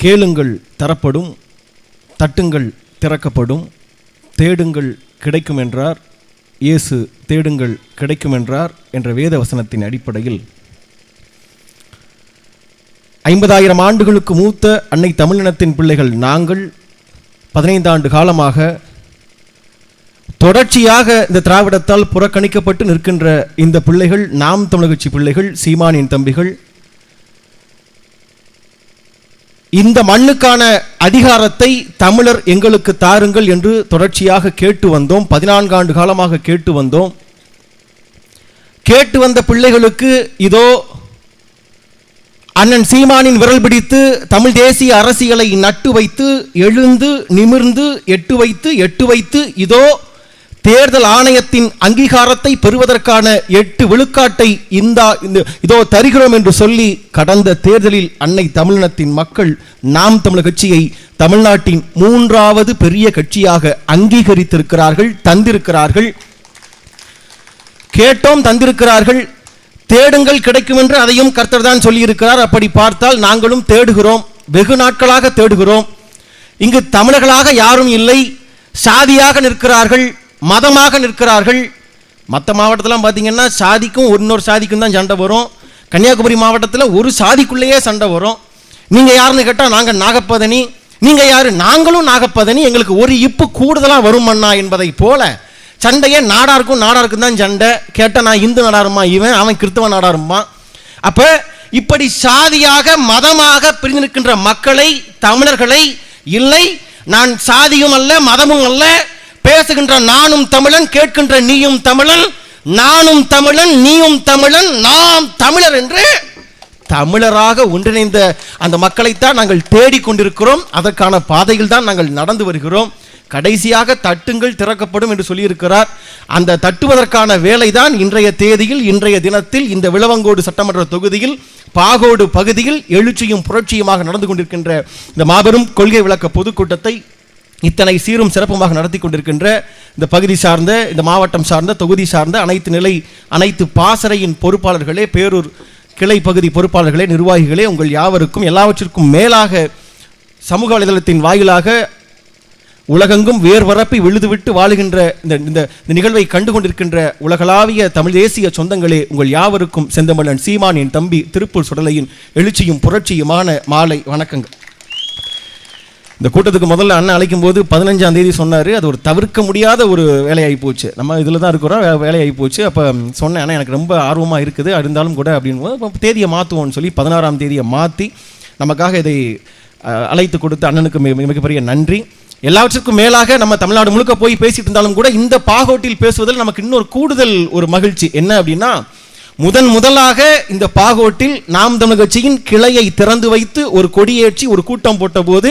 கேளுங்கள் தரப்படும், தட்டுங்கள் திறக்கப்படும், தேடுங்கள் கிடைக்கும் என்றார் இயேசு. தேடுங்கள் கிடைக்கும் என்றார் என்ற வேத வசனத்தின் அடிப்படையில் 50,000 ஆண்டுகளுக்கு மூத்த அன்னை தமிழினத்தின் பிள்ளைகள் நாங்கள் 15 ஆண்டு காலமாக தொடர்ச்சியாக இந்த திராவிடத்தால் புறக்கணிக்கப்பட்டு நிற்கின்ற இந்த பிள்ளைகள், நாம் தமிழர் கட்சி பிள்ளைகள், சீமானின் தம்பிகள், இந்த மண்ணுக்கான அதிகாரத்தை தமிழர் எங்களுக்கு தாருங்கள் என்று தொடர்ச்சியாக கேட்டு வந்தோம். 14 ஆண்டு காலமாக கேட்டு வந்தோம். கேட்டு வந்த பிள்ளைகளுக்கு இதோ அண்ணன் சீமானின் விரல் பிடித்து தமிழ் தேசிய அரசியலை நட்டு வைத்து, எழுந்து நிமிர்ந்து எட்டு வைத்து இதோ தேர்தல் ஆணையத்தின் அங்கீகாரத்தை பெறுவதற்கான 8 விழுக்காட்டை இதோ தருகிறோம் என்று சொல்லி கடந்த தேர்தலில் அன்னை தமிழினத்தின் மக்கள் நாம் தமிழர் கட்சியை தமிழ்நாட்டின் 3வது பெரிய கட்சியாக அங்கீகரித்திருக்கிறார்கள், தந்திருக்கிறார்கள். கேட்டோம், தந்திருக்கிறார்கள். தேடுங்கள் கிடைக்கும் என்று அதையும் கர்த்தர் தான் சொல்லியிருக்கிறார். அப்படி பார்த்தால் நாங்களும் தேடுகிறோம், வெகு நாட்களாக தேடுகிறோம். இங்கு தமிழர்களாக யாரும் இல்லை, சாதியாக நிற்கிறார்கள், மதமாக நிற்கிறார்கள். மற்ற மாவட்டத்திலாம் பார்த்தீங்கன்னா சாதிக்கும் இன்னொரு சாதிக்கும் தான் சண்டை வரும். கன்னியாகுமரி மாவட்டத்தில் ஒரு சாதிக்குள்ளேயே சண்டை வரும். நீங்கள் யாருன்னு கேட்டால் நாங்கள் நாகப்பதனி, நீங்கள் யாரு, நாங்களும் நாகப்பதனி, எங்களுக்கு ஒரு இப்பு கூடுதலாக வருமண்ணா என்பதை போல சண்டையே நாடாருக்கும் தான் சண்டை. கேட்டால் நான் இந்து நாடாருமா, அவன் கிறிஸ்தவ நாடாருமா. அப்போ இப்படி சாதியாக மதமாக பிரிந்திருக்கின்ற மக்களை, தமிழர்களை, இல்லை நான் சாதியும் அல்ல மதமும் அல்ல, பேசுகின்ற நானும் தமிழன், கேட்கின்ற நீயும் தமிழன், நானும் தமிழன் நீயும் தமிழன், நாம் தமிழர் என்று தமிழராக ஒன்றிணைந்த அந்த மக்களைத்தான் நாங்கள் தேடிக்கொண்டிருக்கிறோம். அதற்கான பாதையில் தான் நாங்கள் நடந்து வருகிறோம். கடைசியாக தட்டுங்கள் திறக்கப்படும் என்று சொல்லியிருக்கிறார். அந்த தட்டுவதற்கான வேலை தான் இன்றைய தேதியில், இன்றைய தினத்தில் இந்த விளவங்கோடு சட்டமன்ற தொகுதியில் பாகோடு பகுதியில் எழுச்சியும் புரட்சியுமாக நடந்து கொண்டிருக்கின்ற இந்த மாபெரும் கொள்கை விளக்க பொதுக்கூட்டத்தை இத்தனை சீரும் சிறப்புமாக நடத்தி கொண்டிருக்கின்ற இந்த பகுதி சார்ந்த, இந்த மாவட்டம் சார்ந்த, தொகுதி சார்ந்த அனைத்து பாசறையின் பொறுப்பாளர்களே, பேரூர் கிளை பகுதி பொறுப்பாளர்களே, நிர்வாகிகளே, உங்கள் யாவருக்கும் எல்லாவற்றிற்கும் மேலாக சமூக வலைதளத்தின் வாயிலாக உலகெங்கும் வேர்வரப்பை விழுதுவிட்டு வாழுகின்ற இந்த நிகழ்வை கண்டுகொண்டிருக்கின்ற உலகளாவிய தமிழ் தேசிய சொந்தங்களே, உங்கள் யாவருக்கும் செந்தமிழன் சீமானின் தம்பி திருப்பூர் சுடலையின் எழுச்சியும் புரட்சியுமான மாலை வணக்கங்கள். இந்த கூட்டத்துக்கு முதல்ல அண்ணன் அழைக்கும் போது 15ஆம் தேதி சொன்னார். அது ஒரு தவிர்க்க முடியாத ஒரு வேலையாகி போச்சு. நம்ம இதில் தான் இருக்கிறோம், வேலையாகி போச்சு. அப்போ சொன்னேன், ஆனால் எனக்கு ரொம்ப ஆர்வமாக இருக்குது, இருந்தாலும் கூட அப்படின்னு தேதியை மாற்றுவோம்னு சொல்லி 16ஆம் தேதியை மாற்றி நமக்காக இதை அழைத்து கொடுத்த அண்ணனுக்கு மிகப்பெரிய நன்றி. எல்லாவற்றிற்கும் மேலாக நம்ம தமிழ்நாடு முழுக்க போய் பேசிட்டு இருந்தாலும் கூட இந்த பாகோட்டில் பேசுவதில் நமக்கு இன்னொரு கூடுதல் ஒரு மகிழ்ச்சி என்ன அப்படின்னா, முதலாக இந்த பாகோட்டில் நாம் தமிழர் கட்சியின் கிளையை திறந்து வைத்து ஒரு கொடியேற்றி ஒரு கூட்டம் போட்ட போது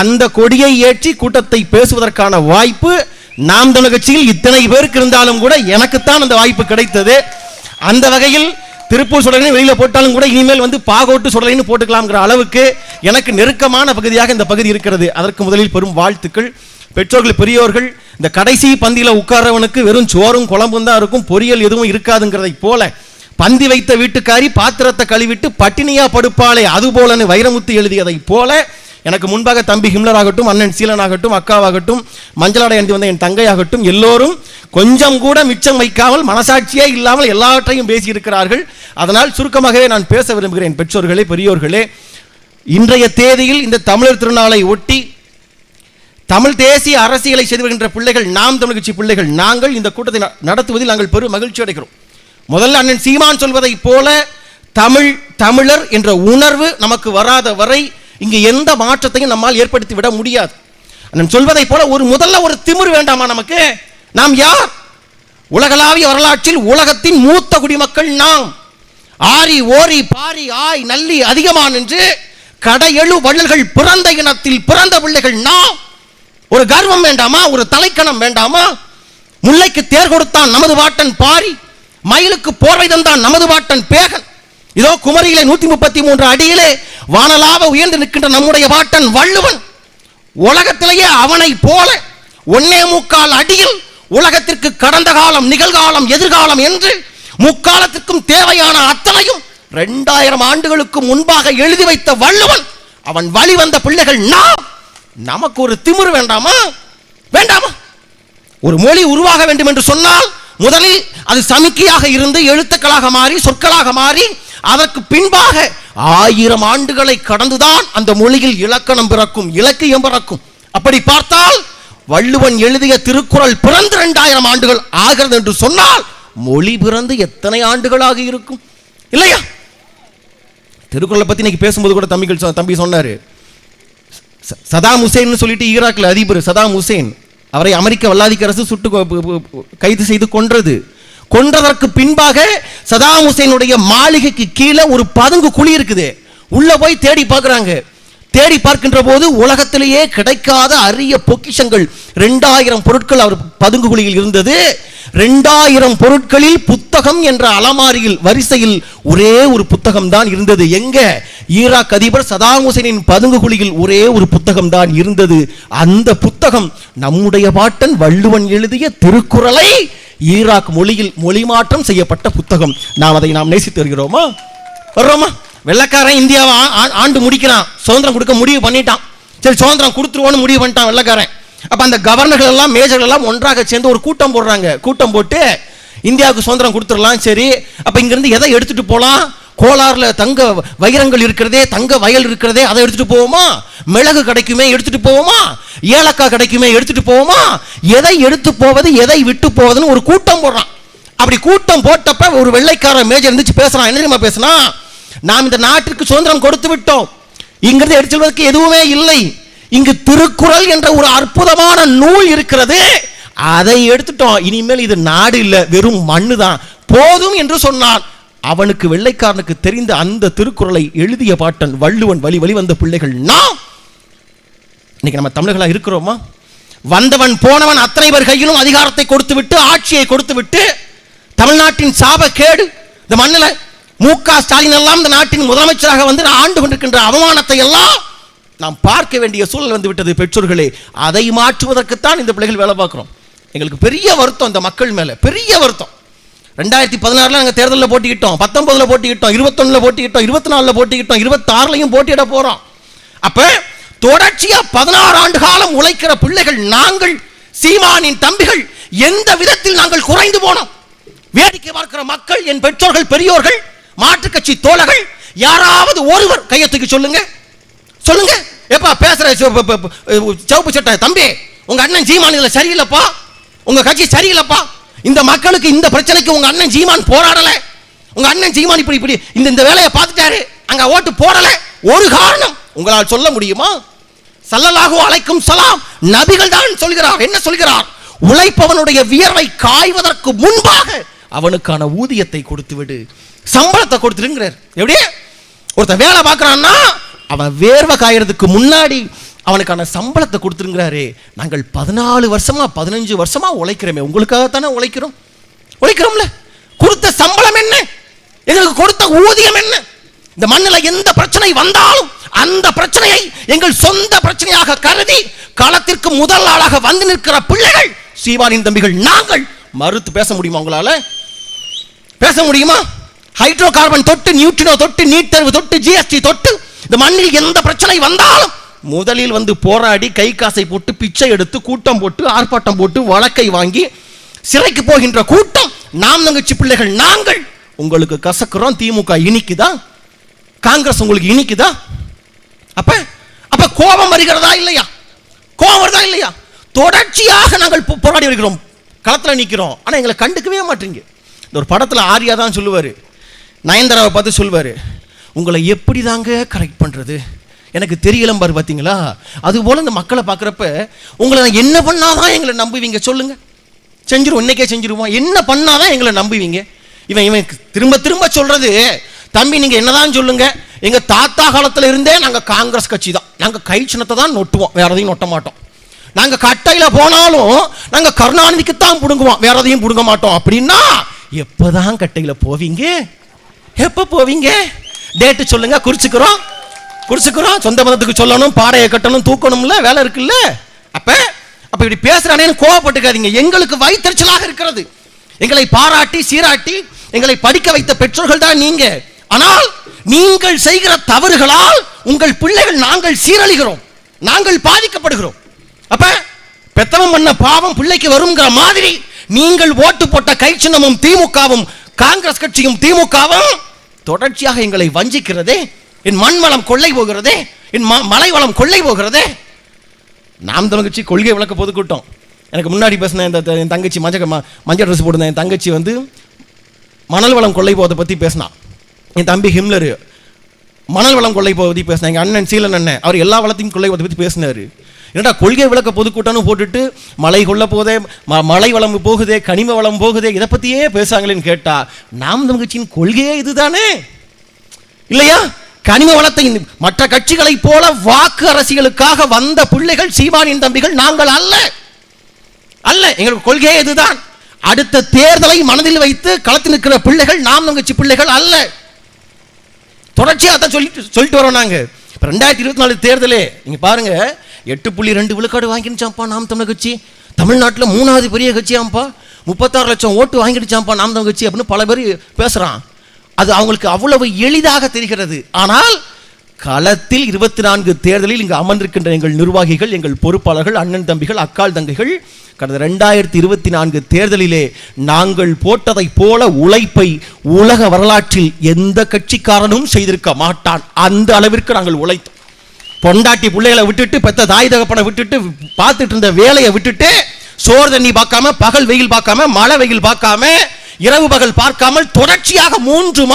அந்த கொடியை ஏற்றி கூட்டத்தை பேசுவதற்கான வாய்ப்பு நாம் தமிழர் கட்சியில் இத்தனை பேருக்கு இருந்தாலும் கூட எனக்குத்தான் அந்த வாய்ப்பு கிடைத்தது. அந்த வகையில் திருப்பூர் சுடலை வெளியில் போட்டாலும் கூட இனிமேல் பாகோட்டு சுடலைன்னு போட்டுக்கலாம்ங்கிற அளவுக்கு எனக்கு நெருக்கமான பகுதியாக இந்த பகுதி இருக்கிறது. அதற்கு முதலில் பெரும் வாழ்த்துக்கள். பெற்றோர்கள், பெரியோர்கள், இந்த கடைசி பந்தியில் உட்கார்றவனுக்கு வெறும் சோறும் குழம்பும் தான் இருக்கும், பொரியல் எதுவும் இருக்காதுங்கிறதை போல பந்தி வைத்த வீட்டுக்காரி பாத்திரத்தை கழுவிட்டு பட்டினியா படுப்பாளே அதுபோலன்னு வைரமுத்து எழுதியதை போல எனக்கு முன்பாக தம்பி ஹிம்லர் ஆகட்டும், அண்ணன் சீலன் ஆகட்டும், அக்காவாகட்டும், மஞ்சளாடை அணிந்து வந்த என் தங்கையாகட்டும், எல்லோரும் கொஞ்சம் கூட மிச்சம் வைக்காமல் மனசாட்சியே இல்லாமல் எல்லாவற்றையும் பேசியிருக்கிறார்கள். அதனால் சுருக்கமாகவே நான் பேச விரும்புகிறேன். பெற்றோர்களே, பெரியோர்களே, இன்றைய தேதியில் இந்த தமிழர் திருநாளை ஒட்டி தமிழ் தேசிய அரசியலை செய்து வருகின்ற பிள்ளைகள், நாம் தமிழர் கட்சி பிள்ளைகள், நாங்கள் இந்த கூட்டத்தை நடத்துவதில் நாங்கள் பெரும் மகிழ்ச்சி அடைகிறோம். முதல்ல அண்ணன் சீமான் சொல்வதை போல தமிழர் என்ற உணர்வு நமக்கு வராத வரை இங்கு எந்த மாற்றத்தையும் நம்மால் ஏற்படுத்தி விட முடியாது. அண்ணன் சொல்வதை போல முதல்ல ஒரு திமிரு வேண்டாமா நமக்கு? நாம் யார்? உலகளாவிய வரலாற்றில் உலகத்தின் மூத்த குடிமக்கள் நாம். ஆரி ஓரி பாரி ஆய் நல்லி அதிகமான் என்று கடையெழு வள்ளல்கள் பிறந்த இனத்தில் பிறந்த பிள்ளைகள் நாம். ஒரு கர்வம் வேண்டாமா? ஒரு தலைக்கணம் வேண்டாமா? முல்லைக்கு தேர் கொடுத்தான் நமது பாட்டன் பாரி, மயிலுக்கு போர்வை தந்தான் நமது பாட்டன் பேகன். இதோ குமரியிலே 133 அடியிலே வானலாவ உயர்ந்து நிற்கின்ற நம்முடைய பாட்டன் வள்ளுவன். உலகத்திலேயே அவனை போல 1.25 அடியில் உலகத்திற்கு கடந்த காலம், நிகழ்காலம், எதிர்காலம் என்று முக்காலத்திற்கும் தேவையான அத்தனையும் 2000 ஆண்டுகளுக்கு முன்பாக எழுதி வைத்த வள்ளுவன் அவன் வழி வந்த பிள்ளைகள் நாம். நமக்கு ஒரு திமிரு வேண்டாமா? வேண்டாமா? ஒரு மொழி உருவாக வேண்டும் என்று சொன்னால் முதலில் அது சமிக்கையாக இருந்து எழுத்துக்களாக மாறி சொற்களாக மாறி அதற்கு பின்பாக 1000 ஆண்டுகளை கடந்துதான் அந்த மொழியில் இலக்கணம் பிறக்கும், இலக்கியம் பிறக்கும். அப்படி பார்த்தால் வள்ளுவன் எழுதிய திருக்குறள் பிறந்து 2000 ஆண்டுகள் ஆகிறது என்று சொன்னால் மொழி பிறந்து எத்தனை ஆண்டுகளாக இருக்கும் இல்லையா? திருக்குறளை பத்தி இன்னைக்கு பேசும்போது கூட தம்பி சொன்னாரு, சதாம் ஹுசேன் சொல்லிட்டு ஈராக்ல அதிபர் சதாம் ஹுசேன், அவரை அமெரிக்க வல்லாதிக்க அரசு கைது செய்து கொன்றதற்கு பின்பாக சதாம் ஹுசேனுடைய மாளிகைக்கு கீழே ஒரு பதுங்கு குழி இருக்குது. உள்ள போய் தேடி பார்க்கிறாங்க. தேடி பார்க்கின்ற போது உலகத்திலேயே கிடைக்காத அரிய பொக்கிஷங்கள் 2000 பொருட்கள் அவர் பதுங்கு குழியில் இருந்தது. 2000 பொருட்களில் புத்தகம் என்ற அலமாரியில் வரிசையில் ஒரே ஒரு புத்தகம் தான் இருந்தது. எங்க? ஈராக் அதிபர் சதாம் ஹுசேனின் பதுங்கு குழியில் ஒரே ஒரு புத்தகம் தான் இருந்தது. அந்த புத்தகம் நம்முடைய பாட்டன் வள்ளுவன் எழுதிய திருக்குறளை ஈராக் மொழியில் மொழி மாற்றம் செய்யப்பட்ட புத்தகம். அதை நாம் நேசித்து வருகிறோமா? வர்றோமா? வெள்ளக்காரன் இந்தியாவை ஆண்டு முடிக்கிறான், சுதந்திரம் கொடுக்க முடிவு பண்ணிட்டான். சரி, சுதந்திரம் கொடுத்துருவோன்னு முடிவு பண்ணிட்டான் வெள்ளக்காரன். அப்ப அந்த கவர்னர்கள் எல்லாம் மேஜர்கள் எல்லாம் ஒன்றாக சேர்ந்து ஒரு கூட்டம் போடுறாங்க. கூட்டம் போட்டு இந்தியாவுக்கு சுதந்திரம் கொடுத்துடலாம். சரி, அப்ப இங்கிருந்து எதை எடுத்துட்டு போலாம்? கோலாறுல தங்க வைரங்கள் இருக்கிறதே, தங்க வயல் இருக்கிறதே, அதை எடுத்துட்டு போவோமா? மிளகு கிடைக்குமே எடுத்துட்டு போவோமா? ஏலக்காய் கிடைக்குமே எடுத்துட்டு போவோமா? எதை எடுத்து போவது, எதை விட்டு போவதுன்னு ஒரு கூட்டம் போடுறான். அப்படி கூட்டம் போட்டப்ப ஒரு வெள்ளைக்கார மேஜர் இருந்துச்சு பேசுறான். என்ன தெரியுமா பேசுனா? நாம் இந்த நாட்டிற்கு சுதந்திரம் கொடுத்து விட்டோம், இங்கிருந்து எடுத்து செல்வதற்கு எதுவுமே இல்லை, இங்கு திருக்குறள் என்ற ஒரு அற்புதமான நூல் இருக்கிறது, அதை எடுத்துட்டோம், இனிமேல் இது நாடு இல்ல, வெறும் மண்ணு தான் போதும் என்று சொன்னான். அவனுக்கு வெள்ளைக்காரனுக்கு தெரிந்த அந்த திருக்குறளை எழுதிய பாட்டன் வள்ளுவன் வழி வந்த பிள்ளைகள் நாம். இன்னைக்கு நம்ம தமிழர்களா இருக்கிறோமா? வந்தவன் போனவன் அத்தனை பேர் கையிலும் அதிகாரத்தை கொடுத்து விட்டு, ஆட்சியை கொடுத்து விட்டு, தமிழ்நாட்டின் சாப கேடு இந்த மண்ணில் மு.க. ஸ்டாலின் எல்லாம் இந்த நாட்டின் முதலமைச்சராக வந்து ஆண்டு கொண்டிருக்கின்ற அவமானத்தை எல்லாம் நாம் பார்க்க வேண்டிய சூழல் வந்து விட்டது. பெற்றோர்களே, அதை மாற்றுவதற்குத்தான் இந்த பிள்ளைகள் வேலை பார்க்கிறோம். எங்களுக்கு பெரிய வருத்தம் இந்த மக்கள் மேல, பெரிய வருத்தம். 2016 நாங்கள் தேர்தலில் போட்டிக்கிட்டோம், 19 போட்டிக்கிட்டோம், 21 போட்டிக்கிட்டோம், 24 போட்டிக்கிட்டோம், 26 போட்டியிட போறோம். அப்ப தொடர்ச்சியா 16 ஆண்டு காலம் உழைக்கிற பிள்ளைகள் நாங்கள், சீமானின் தம்பிகள், எந்த விதத்தில் நாங்கள் குறைந்து போனோம்? வேடிக்கை பார்க்கிற மக்கள், என் பெற்றோர்கள், பெரியோர்கள், மாற்றுக் கட்சி தோழர்கள், யாராவது ஒருவர் கையை தூக்கி சொல்லுங்க. சொல்லுங்க, எப்பா பேசுற சிவப்பு சட்டை தம்பி, உங்க அண்ணன் சீமான் இதுல சரியில்லைப்பா, உங்க கட்சி சரியில்லைப்பா, இந்த மக்களுக்கு இந்த பிரச்சனைக்கு உங்க அண்ணன் சீமான் போராடல, உங்க அண்ணன் சீமான் இப்படி இந்த வேலையை பார்த்துட்டாரு, அங்க ஓட்டு போடல, ஒரு காரணம் உங்களால் சொல்ல முடியுமா? ஸல்லல்லாஹு அலைக்கும் ஸலாம் நபிகள் தான் சொல்கிறார். என்ன சொல்கிறார்? உழைப்பவனுடைய வியர்வை காய்வதற்கு முன்பாக அவனுக்கான ஊதியத்தை கொடுத்து விடு, சம்பளத்தை கொடுத்துருங்கிறார். எப்படி? ஒருத்தன் வேலை பார்க்கறான்னா அவன் வேர்வை காயறதுக்கு முன்னாடி அவனுக்கான சம்பளத்தை கொடுத்துருங்கிறாரு. நாங்கள் 14 வருஷமா 15 வருஷமா உழைக்கிறோமே, உங்களுக்காகத்தானே உழைக்கிறோம்ல. கொடுத்த சம்பளம் என்ன? எங்களுக்கு கொடுத்த ஊதியம் என்ன? இந்த மண்ணில் எந்த பிரச்சனை வந்தாலும் அந்த பிரச்சனையை எங்கள் சொந்த பிரச்சனையாக கருதி களத்திற்கு முதல் ஆளாக வந்து நிற்கிற பிள்ளைகள் சீமானின் தம்பிகள் நாங்கள். மறுத்து பேச முடியுமா? உங்களால பேச முடியுமா? ஹைட்ரோ கார்பன் தொட்டு, நியூட்ரினோ தொட்டு, நீட் தேர்வு தொட்டு, ஜிஎஸ்டி தொட்டு, இந்த மண்ணில் எந்த பிரச்சனை வந்தாலும் முதலில் வந்து போராடி கை காசை போட்டு பிச்சை எடுத்து கூட்டம் போட்டு ஆர்ப்பாட்டம் போட்டு வழக்கை வாங்கி சிறைக்கு போகின்ற கூட்டம் நாம் தங்கச்சி பிள்ளைகள் நாங்கள். உங்களுக்கு கசக்குறோம், திமுக இனிக்குதா, காங்கிரஸ் உங்களுக்கு இனிக்குதா? அப்ப கோபம் வருகிறதா இல்லையா? கோபம் வருதா இல்லையா? தொடர்ச்சியாக நாங்கள் போராடி வருகிறோம், களத்தில் நிற்கிறோம், ஆனால் எங்களை கண்டுக்கவே மாட்டீங்க. இந்த ஒரு படத்தில் ஆர்யா தான் சொல்லுவார், நயன்தாராவை பார்த்து சொல்வார், உங்களை எப்படி தாங்க கரெக்ட் பண்ணுறது எனக்கு தெரியலம் பாரு, பார்த்தீங்களா? அதுபோல் இந்த மக்களை பார்க்குறப்ப உங்களை நான் என்ன பண்ணாதான் எங்களை நம்புவீங்க சொல்லுங்க? செஞ்சிருவோம், இன்னைக்கே செஞ்சிருவோம். என்ன பண்ணாதான் எங்களை நம்புவீங்க? இவன் திரும்ப திரும்ப சொல்றது, தம்பி நீங்க என்னதான் சொல்லுங்க, எங்க தாத்தா காலத்துல இருந்தே நாங்க காங்கிரஸ் கட்சி தான், நாங்க கை சின்னத்தை தான் நொட்டுவோம், வேற எதையும் நொட்ட மாட்டோம், நாங்க கட்டையில போனாலும் நாங்க கருணாநிதிக்கு தான் புடுங்குவோம், வேற எதையும் புடுங்க மாட்டோம். அப்படின்னா எப்பதான் கட்டையில போவீங்க? எப்ப போவீங்க? டேட்டு சொல்லுங்க, குறிச்சுக்கிறோம். சொந்த மதத்துக்கு சொல்லணும், பாடையை கட்டணும், தூக்கணும்ல, வேலை இருக்குல்ல. அப்ப இப்படி பேசுறானே கோவப்பட்டுக்காதீங்க, எங்களுக்கு வயிற்றுச்சலாக இருக்கிறது. எங்களை பாராட்டி சீராட்டி எங்களை படிக்க வைத்த பெற்றோர்கள் தான் நீங்க. ஆனால் நீங்கள் செய்கிற தவறுகளால் உங்கள் பிள்ளைகள் நாங்கள் சீரழிகிறோம், நாங்கள் பாதிக்கப்படுகிறோம். அப்ப பெத்தவன் பண்ண பாவம் பிள்ளைக்கு வருங்கிற மாதிரி நீங்கள் ஓட்டு போட்ட கை சின்னமும் திமுகவும் காங்கிரஸ் கட்சியும் திமுகவும் தொடர்ச்சியாக எங்களை வஞ்சிக்கிறதே. என் மண் வளம் கொள்ளை போகிறதே, என் மலை வளம் கொள்ளை போகிறதே. நாம் தமிழ் கட்சி கொள்கை விளக்க பொதுக்கூட்டம். எனக்கு முன்னாடி பேசின என் தங்கச்சி மஞ்சள் ட்ரெஸ் போட்டிருந்தேன். என் தங்கச்சி வந்து மணல் வளம் கொள்ளை போவதை பற்றி பேசினான். என் தம்பி ஹிம்லரு மணல் வளம் கொள்ளை போவதை பற்றி பேசினேன். எங்கள் அண்ணன் சீலன் அண்ணன் அவர் எல்லா வளத்தையும் கொள்ளை போவதை பற்றி பேசினார். என்னடா கொள்கை விளக்க பொதுக்கூட்டம்னு போட்டுட்டு மலை கொள்ள போதே, மலை வளம் போகுதே, கனிம வளம் போகுதே, இதை பற்றியே பேசாங்களேன்னு கேட்டா நாம் தமிழ் கட்சியின் கொள்கையே இதுதானே இல்லையா? கனிம வளத்தை மற்ற கட்சிகளைப் போல வாக்கு அரசியலுக்காக வந்த பிள்ளைகள் சீமானின் தம்பிகள் நாங்கள் அல்ல. எங்களுக்கு கொள்கையே இதுதான். அடுத்த தேர்தலை மனதில் வைத்து களத்தில் நிற்கிற பிள்ளைகள் நாம் தமிழ் கட்சி பிள்ளைகள் அல்ல. தொடர்ச்சியாக சொல்லிட்டு வரோம். நாங்க 2024 தேர்தலே நீங்க பாருங்க, 8.2 விழுக்காடு வாங்கிடுச்சாம்பா நாம் தமிழ் கட்சி. தமிழ்நாட்டில் 3வது பெரிய கட்சியாம்பா, 36 லட்சம் ஓட்டு வாங்கிடுச்சாம்பா நாம் தமிழ் கட்சி அப்படின்னு பல பேர் பேசுறான். அது அவங்களுக்கு அவ்வளவு எளிதாக தெரிகிறது. ஆனால் களத்தில் 24 தேர்தலில் இங்கு அமர்ந்திருக்கின்ற எங்கள் நிர்வாகிகள், எங்கள் பொறுப்பாளர்கள், அண்ணன் தம்பிகள், அக்கால் தங்கைகள் கடந்த 2024 தேர்தலிலே நாங்கள் போட்டதை போல உழைப்பை உலக வரலாற்றில் எந்த கட்சிக்காரனும் செய்திருக்க மாட்டான். அந்த அளவிற்கு நாங்கள் உழைத்தோம். பொண்டாட்டி பிள்ளைகளை விட்டுட்டு, பெத்த தாய் தகப்பனை விட்டுட்டு, பார்த்துட்டு இருந்த வேலையை விட்டுட்டு, சோறு தண்ணி பார்க்காம, பகல் வெயில் பார்க்காம, மழை வெயில் பார்க்காம, இரவு பகல் பார்க்காமல் தொடர்ச்சியாக 3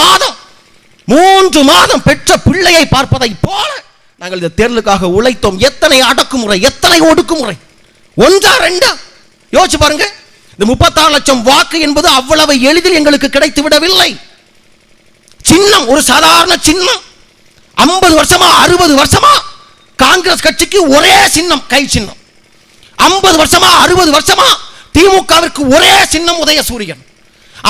மாதம் பெற்ற பிள்ளையை பார்ப்பதை போல நாங்கள் இந்த தேர்தலுக்காக உழைத்தோம். எத்தனை அடக்குமுறை, எத்தனை ஒடுக்குமுறை, ஒன்றா ரெண்டா யோசிச்சு பாருங்க. இந்த 36 லட்சம் வாக்கு என்பது அவ்வளவு எளிதில் எங்களுக்கு கிடைத்து விடவில்லை. சின்னம் ஒரு சாதாரண சின்னம். 50 வருஷமா 60 வருஷமா காங்கிரஸ் கட்சிக்கு ஒரே சின்னம் கை சின்னம். 50 வருஷமா 60 வருஷமா திமுகவிற்கு ஒரே சின்னம் உதயசூரியன்.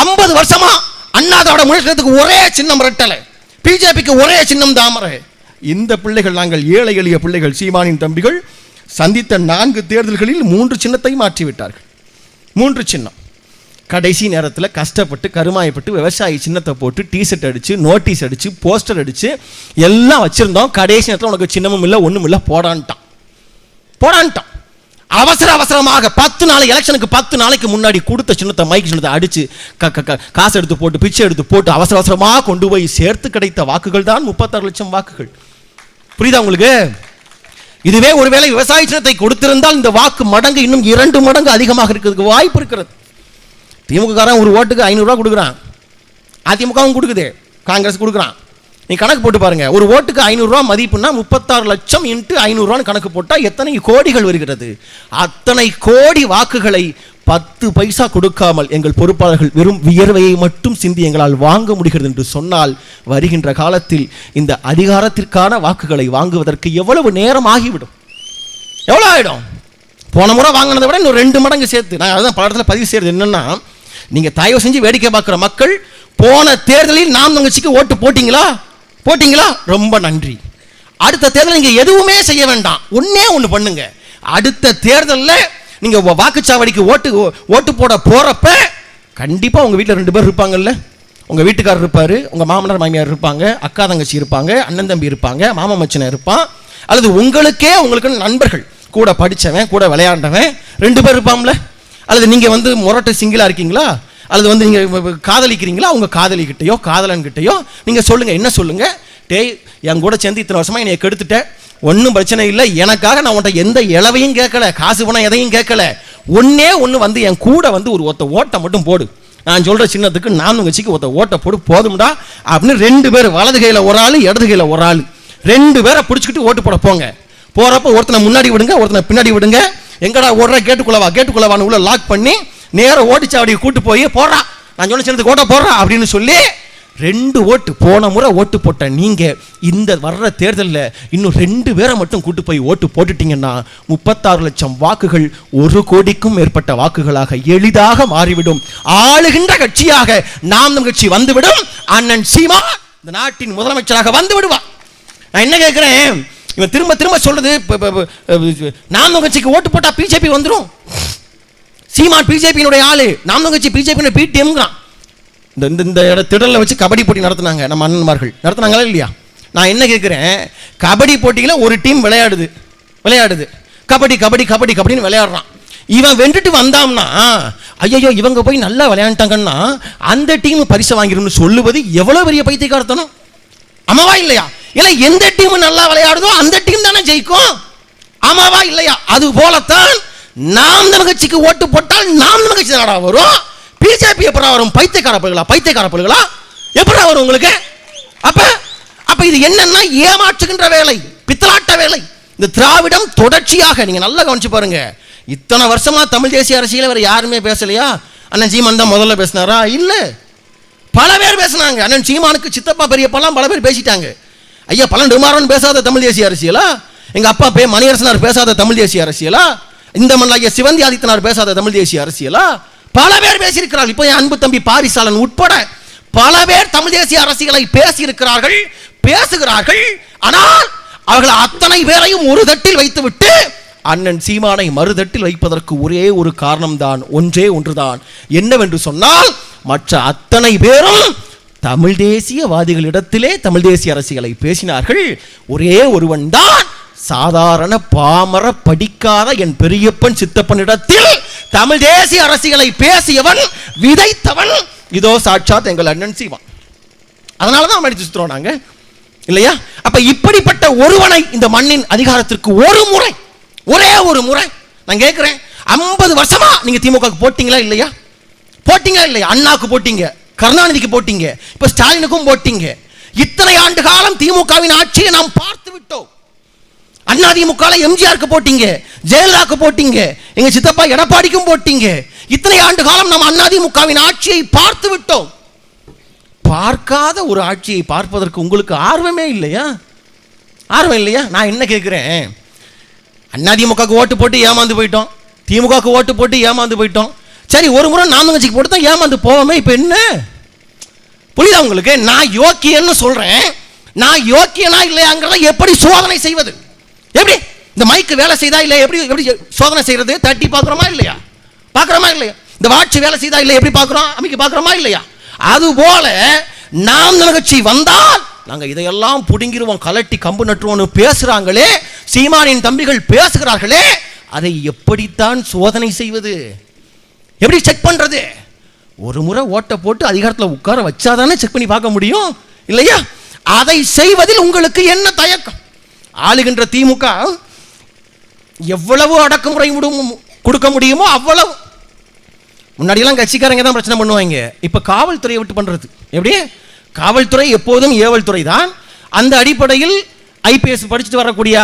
50 வருஷமா அண்ணா திராவிட முன்னேற்றத்துக்கு ஒரே சின்னம் ரெட்டலை, பிஜேபிக்கு ஒரே சின்னம் தாமரை. இந்த பிள்ளைகள் நாங்கள் ஏழை எளிய பிள்ளைகள் சீமானின் தம்பிகள் சந்தித்த 4 தேர்தல்களில் 3 சின்னத்தை மாற்றிவிட்டார்கள். 3 சின்னம். கடைசி நேரத்தில் கஷ்டப்பட்டு கருமாயப்பட்டு விவசாயி சின்னத்தை போட்டு டிஷர்ட் அடிச்சு, நோட்டீஸ் அடிச்சு, போஸ்டர் அடிச்சு எல்லாம் வச்சிருந்தோம். கடைசி நேரத்தில் உனக்கு சின்னமும் இல்லை ஒன்றும் இல்லை போடான்ட்டான். அவசரமாக 10 நாள் எலெக்ஷனுக்கு 10 நாளைக்கு முன்னாடி கொடுத்த சின்னத்தை, மைக் சின்னத்தை அடிச்சு காசு எடுத்து போட்டு, பிச்சை எடுத்து போட்டு அவசரமாக கொண்டு போய் சேர்த்து கிடைத்த வாக்குகள் தான் 36 லட்சம் வாக்குகள். புரியுதா உங்களுக்கு? இதுவே ஒருவேளை விவசாய சின்னத்தை கொடுத்திருந்தால் இந்த வாக்கு மடங்கு இன்னும் 2 மடங்கு அதிகமாக இருக்கிறதுக்கு வாய்ப்பு இருக்கிறது. திமுக காரன் ஒரு ஓட்டுக்கு 500 ரூபா கொடுக்குறான், அதிமுகவும் கொடுக்குது, காங்கிரஸ் கொடுக்குறான். நீ கணக்கு போட்டு பாருங்க, ஒரு ஓட்டுக்கு 500 ரூபா மதிப்புன்னா 36 லட்சம் இன்ட்டு 500 ரூபான்னு கணக்கு போட்டால் எத்தனை கோடிகள் வருகிறது? அத்தனை கோடி வாக்குகளை 10 பைசா கொடுக்காமல் எங்கள் பொறுப்பாளர்கள் வெறும் வியர்வையை மட்டும் சிந்தி எங்களால் வாங்க முடிகிறது என்று சொன்னால், வருகின்ற காலத்தில் இந்த அதிகாரத்திற்கான வாக்குகளை வாங்குவதற்கு எவ்வளவு நேரம் ஆகிவிடும்? எவ்வளோ ஆகிடும்? போன முறை வாங்கினதை விட இன்னும் 2 மடங்கு சேர்த்து. நான் அதுதான் பல இடத்துல பதிவு செய்யறது என்னன்னா, நீங்கள் தயவு செஞ்சு வேடிக்கை பார்க்குற மக்கள், போன தேர்தலில் நாம் தங்கச்சிக்கு ஓட்டு போட்டீங்களா? ரொம்ப நன்றி. அடுத்த தேர்தல் நீங்கள் எதுவுமே செய்ய வேண்டாம், ஒன்னே ஒன்று பண்ணுங்க. அடுத்த தேர்தலில் நீங்க வாக்குச்சாவடிக்கு ஓட்டு போட போறப்ப கண்டிப்பா உங்க வீட்டில் 2 பேர் இருப்பாங்கல்ல. உங்க வீட்டுக்காரர் இருப்பாரு, உங்க மாமனார் மாமியார் இருப்பாங்க, அக்கா தங்கச்சி இருப்பாங்க, அண்ணன் தம்பி இருப்பாங்க, மாமா மச்சனை இருப்பான், அல்லது உங்களுக்கு நண்பர்கள், கூட படிச்சவன், கூட விளையாண்டவன் 2 பேர் இருப்பாங்கல்ல. அல்லது நீங்க முரட்டு சிங்கிளா இருக்கீங்களா, அல்லது நீங்க காதலிக்கிறீங்களா, உங்க காதலிக்கிட்டையோ காதலன்கிட்டையோ நீங்க சொல்லுங்க. என்ன சொல்லுங்க? டேய், என் கூட சேர்ந்து இத்தனை வருஷமா என்னை கெடுத்துட்டேன், ஒன்றும் பிரச்சனை இல்லை, எனக்காக நான் உன்ட்ட எந்த இளவையும் கேட்கல, காசு பணம் எதையும் கேட்கல, ஒன்னே ஒன்று என் கூட ஒரு ஒத்த ஓட்டை மட்டும் போடு, நான் சொல்ற சின்னத்துக்கு நான் உங்கச்சிக்கு ஒத்த ஓட்டை போடு போதும்டா அப்படின்னு 2 பேர், வலது கையில் ஒரு ஆள், இடது கையில் ஒரு ஆள், 2 பேரை பிடிச்சிக்கிட்டு ஓட்டு போட போங்க. போறப்ப ஒருத்தனை முன்னாடி விடுங்க, ஒருத்தனை பின்னாடி விடுங்க. எங்கடா ஓடுற, கேட்டுக்குள்ளவான்னு உள்ள லாக் பண்ணி நேரம் ஓடிச்சாவடியை கூட்டு போய் போடுறா, நான் சொன்ன சின்னத்துக்கு ஓட்ட போடுறா அப்படின்னு சொல்லி 2 ஓட்டு. போன முறை ஓட்டு போட்ட நீங்க இந்த வர்ற தேர்தலில் இன்னும் 2 பேரை மட்டும் கூட்டு போய் ஓட்டு போட்டுட்டீங்கன்னா 36 லட்சம் வாக்குகள் 1 கோடிக்கும் மேற்பட்ட வாக்குகளாக எளிதாக மாறிவிடும். ஆளுகின்ற கட்சியாக நாம் நம் கட்சி வந்துவிடும். அண்ணன் சீமா இந்த நாட்டின் முதலமைச்சராக வந்து விடுவார். நான் என்ன கேட்கிறேன், இவன் திரும்ப திரும்ப சொல்றது, நாம் நம் கட்சிக்கு ஓட்டு போட்டா பிஜேபி வந்துடும், சீமான் பிஜேபியினுடைய ஆளு, நாம் நம் கட்சி பிஜேபி பிடிஎம்ங்கிறான். இந்த திடலில் வச்சு கபடி போட்டி நடத்தினாங்க, நம்ம அண்ணன்மார்கள் நடத்தினாங்களா இல்லையா? நான் என்ன கேட்குறேன், கபடி போட்டியில் ஒரு டீம் விளையாடுது கபடி கபடி கபடி கபடின்னு விளையாடுறான். இவன் வென்றுட்டு வந்தான்னா, ஐயோ இவங்க போய் நல்லா விளையாண்டாங்கன்னா அந்த டீம் பரிசு வாங்கிரும்னு சொல்லுவது எவ்வளவு பெரிய பைத்தியக்காரத்தனம், ஆமாவா இல்லையா? இல்லை, எந்த டீம் நல்லா விளையாடுதோ அந்த டீம் தானே ஜெயிக்கும், ஆமாவா இல்லையா? அது போலத்தான் நாம் தமிழ் கட்சிக்கு ஓட்டு போட்டால் நாம் தமிழ் கட்சி தானடா வரும், பிஜேபி எப்படா வரும்? பைத்தியக்கார பயில்களா எப்படா வரும் உங்களுக்கு? அப்ப இது என்னன்னா ஏமாற்றுகின்ற வேலை, பித்தலாட்ட வேலை. இந்த திராவிடம் தொடர்ச்சியாக நீங்க நல்லா கவனிச்சு பாருங்க, இத்தனை வருஷமா தமிழ் தேசிய அரசியல வேற யாருமே பேசலையா? அண்ணன் சீமான் தான் முதல்ல பேசினாரா? இல்ல, பல பேர் பேசினாங்க. அண்ணன் சீமானுக்கு சித்தப்பா பெரியப்பாலாம் பல பேர் பேசிட்டாங்க. ஐயா பழனிமாறன் பேசாத தமிழ் தேசிய அரசியலா? எங்க அப்பா மணியரசனார் பேசாத தமிழ் தேசிய அரசியலா? இந்த மண்ணில் ஐயா சிவந்தி ஆதித்தனார் பேசாத தமிழ் தேசிய அரசியலா? பல பேர் பேசியிருக்கிறார்கள். இப்போ என் அன்பு தம்பி பாரிசாலன் உட்பட பல பேர் தமிழ் தேசிய அரசியலை பேசியிருக்கிறார்கள், பேசுகிறார்கள். ஆனால் அவர்கள் அத்தனை பேரையும் ஒரு தட்டில் வைத்துவிட்டு அண்ணன் சீமானை மறுதட்டில் வைப்பதற்கு ஒரே ஒரு காரணம் தான், ஒன்றே ஒன்றுதான். என்னவென்று சொன்னால், மற்ற அத்தனை பேரும் தமிழ் தேசியவாதிகளிடத்திலே தமிழ் தேசிய அரசியலை பேசினார்கள். ஒரே ஒருவன் தான் சாதாரண பாமர படிக்காத என் பெரியப்பன் சித்தப்பனிடத்தில் தமிழ் தேசிய அரசியலை பேசியவன், விதைத்தவன், இதோ சாட்சாத் எங்கள் அண்ணன் சீமான். அதனாலதான் அடிச்சு சுத்துறோம் நாங்க, இல்லையா? அப்ப இப்படிப்பட்ட ஒருவனை இந்த மண்ணின் அதிகாரத்திற்கு ஒரே ஒரு முறை நான் கேட்கிறேன், 50 வருஷமா நீங்க திமுக போட்டீங்களா இல்லையா? போட்டீங்களா இல்லையா? அண்ணாக்கு போட்டீங்க, கருணாநிதிக்கு போட்டீங்க, இப்ப ஸ்டாலினுக்கும் போட்டீங்க. இத்தனை ஆண்டு காலம் திமுகவின் ஆட்சியை நாம் பார்த்து விட்டோம். அண்ணா திமுக எம்ஜிஆருக்கு போட்டீங்க, ஜெயலலிதாக்கு போட்டீங்க, எங்க சித்தப்பா எடப்பாடிக்கும் போட்டீங்க. இத்தனை ஆண்டு காலம் நாம் அண்ணா திமுகவின் ஆட்சியை பார்த்து விட்டோம். பார்க்காத ஒரு ஆட்சியை பார்ப்பதற்கு உங்களுக்கு ஆர்வமே இல்லையா? ஆர்வம் இல்லையா? நான் என்ன கேட்கிறேன், அண்ணா திமுகக்கு ஓட்டு போட்டு ஏமாந்து போயிட்டோம், திமுகக்கு ஓட்டு போட்டு ஏமாந்து போயிட்டோம். சரி, ஒரு முறை நாம் கட்சிக்கு போட்டு தான் ஏமாந்து போவோமே, இப்ப என்ன புரியுதா உங்களுக்கு? நான் யோக்கியன்னு சொல்றேன், நான் யோக்கியனா இல்லையாங்கிறத எப்படி சோதனை செய்வது? எப்படி இந்த மைக்கு வேலை செய்தா இல்லை, எப்படி சோதனை செய்யறது? தட்டி பார்க்குறோமா இல்லையா? பார்க்குறோமா இல்லையா? இந்த வாட்ச் வேலை செய்தா இல்லை, எப்படி பார்க்குறோம்? அமைக்க பார்க்குறோமா இல்லையா? அதுபோல நாம் கட்சி வந்தால் நாங்க இதையெல்லாம் புடுங்கிடுவோம், கலட்டி கம்பு நட்டுவோம்னு பேசுறாங்களே, சீமானின் தம்பிகள் பேசுகிறார்களே, அதை எப்படித்தான் சோதனை செய்வது? எப்படி செக் பண்றது? ஒரு முறை ஓட்ட போட்டு அதிகாரத்தில் உட்கார வச்சாதானே செக் பண்ணி பார்க்க முடியும், இல்லையா? அதை செய்வதில் உங்களுக்கு என்ன தயக்கம்? ஆளுகின்ற திமுக எவ்வளவு அடக்குமுறை கொடுக்க முடியுமோ அவ்வளவு. முன்னாடியெல்லாம் கட்சிக்காரங்க தான் பிரச்சனை பண்ணுவாங்க, இப்ப காவல்துறையை விட்டு பண்றது எப்படி? காவல்துறை எப்போதும் ஏவல் துறை தான். அந்த அடிப்படையில் ஐபிஎஸ் படிச்சுட்டு வரக்கூடிய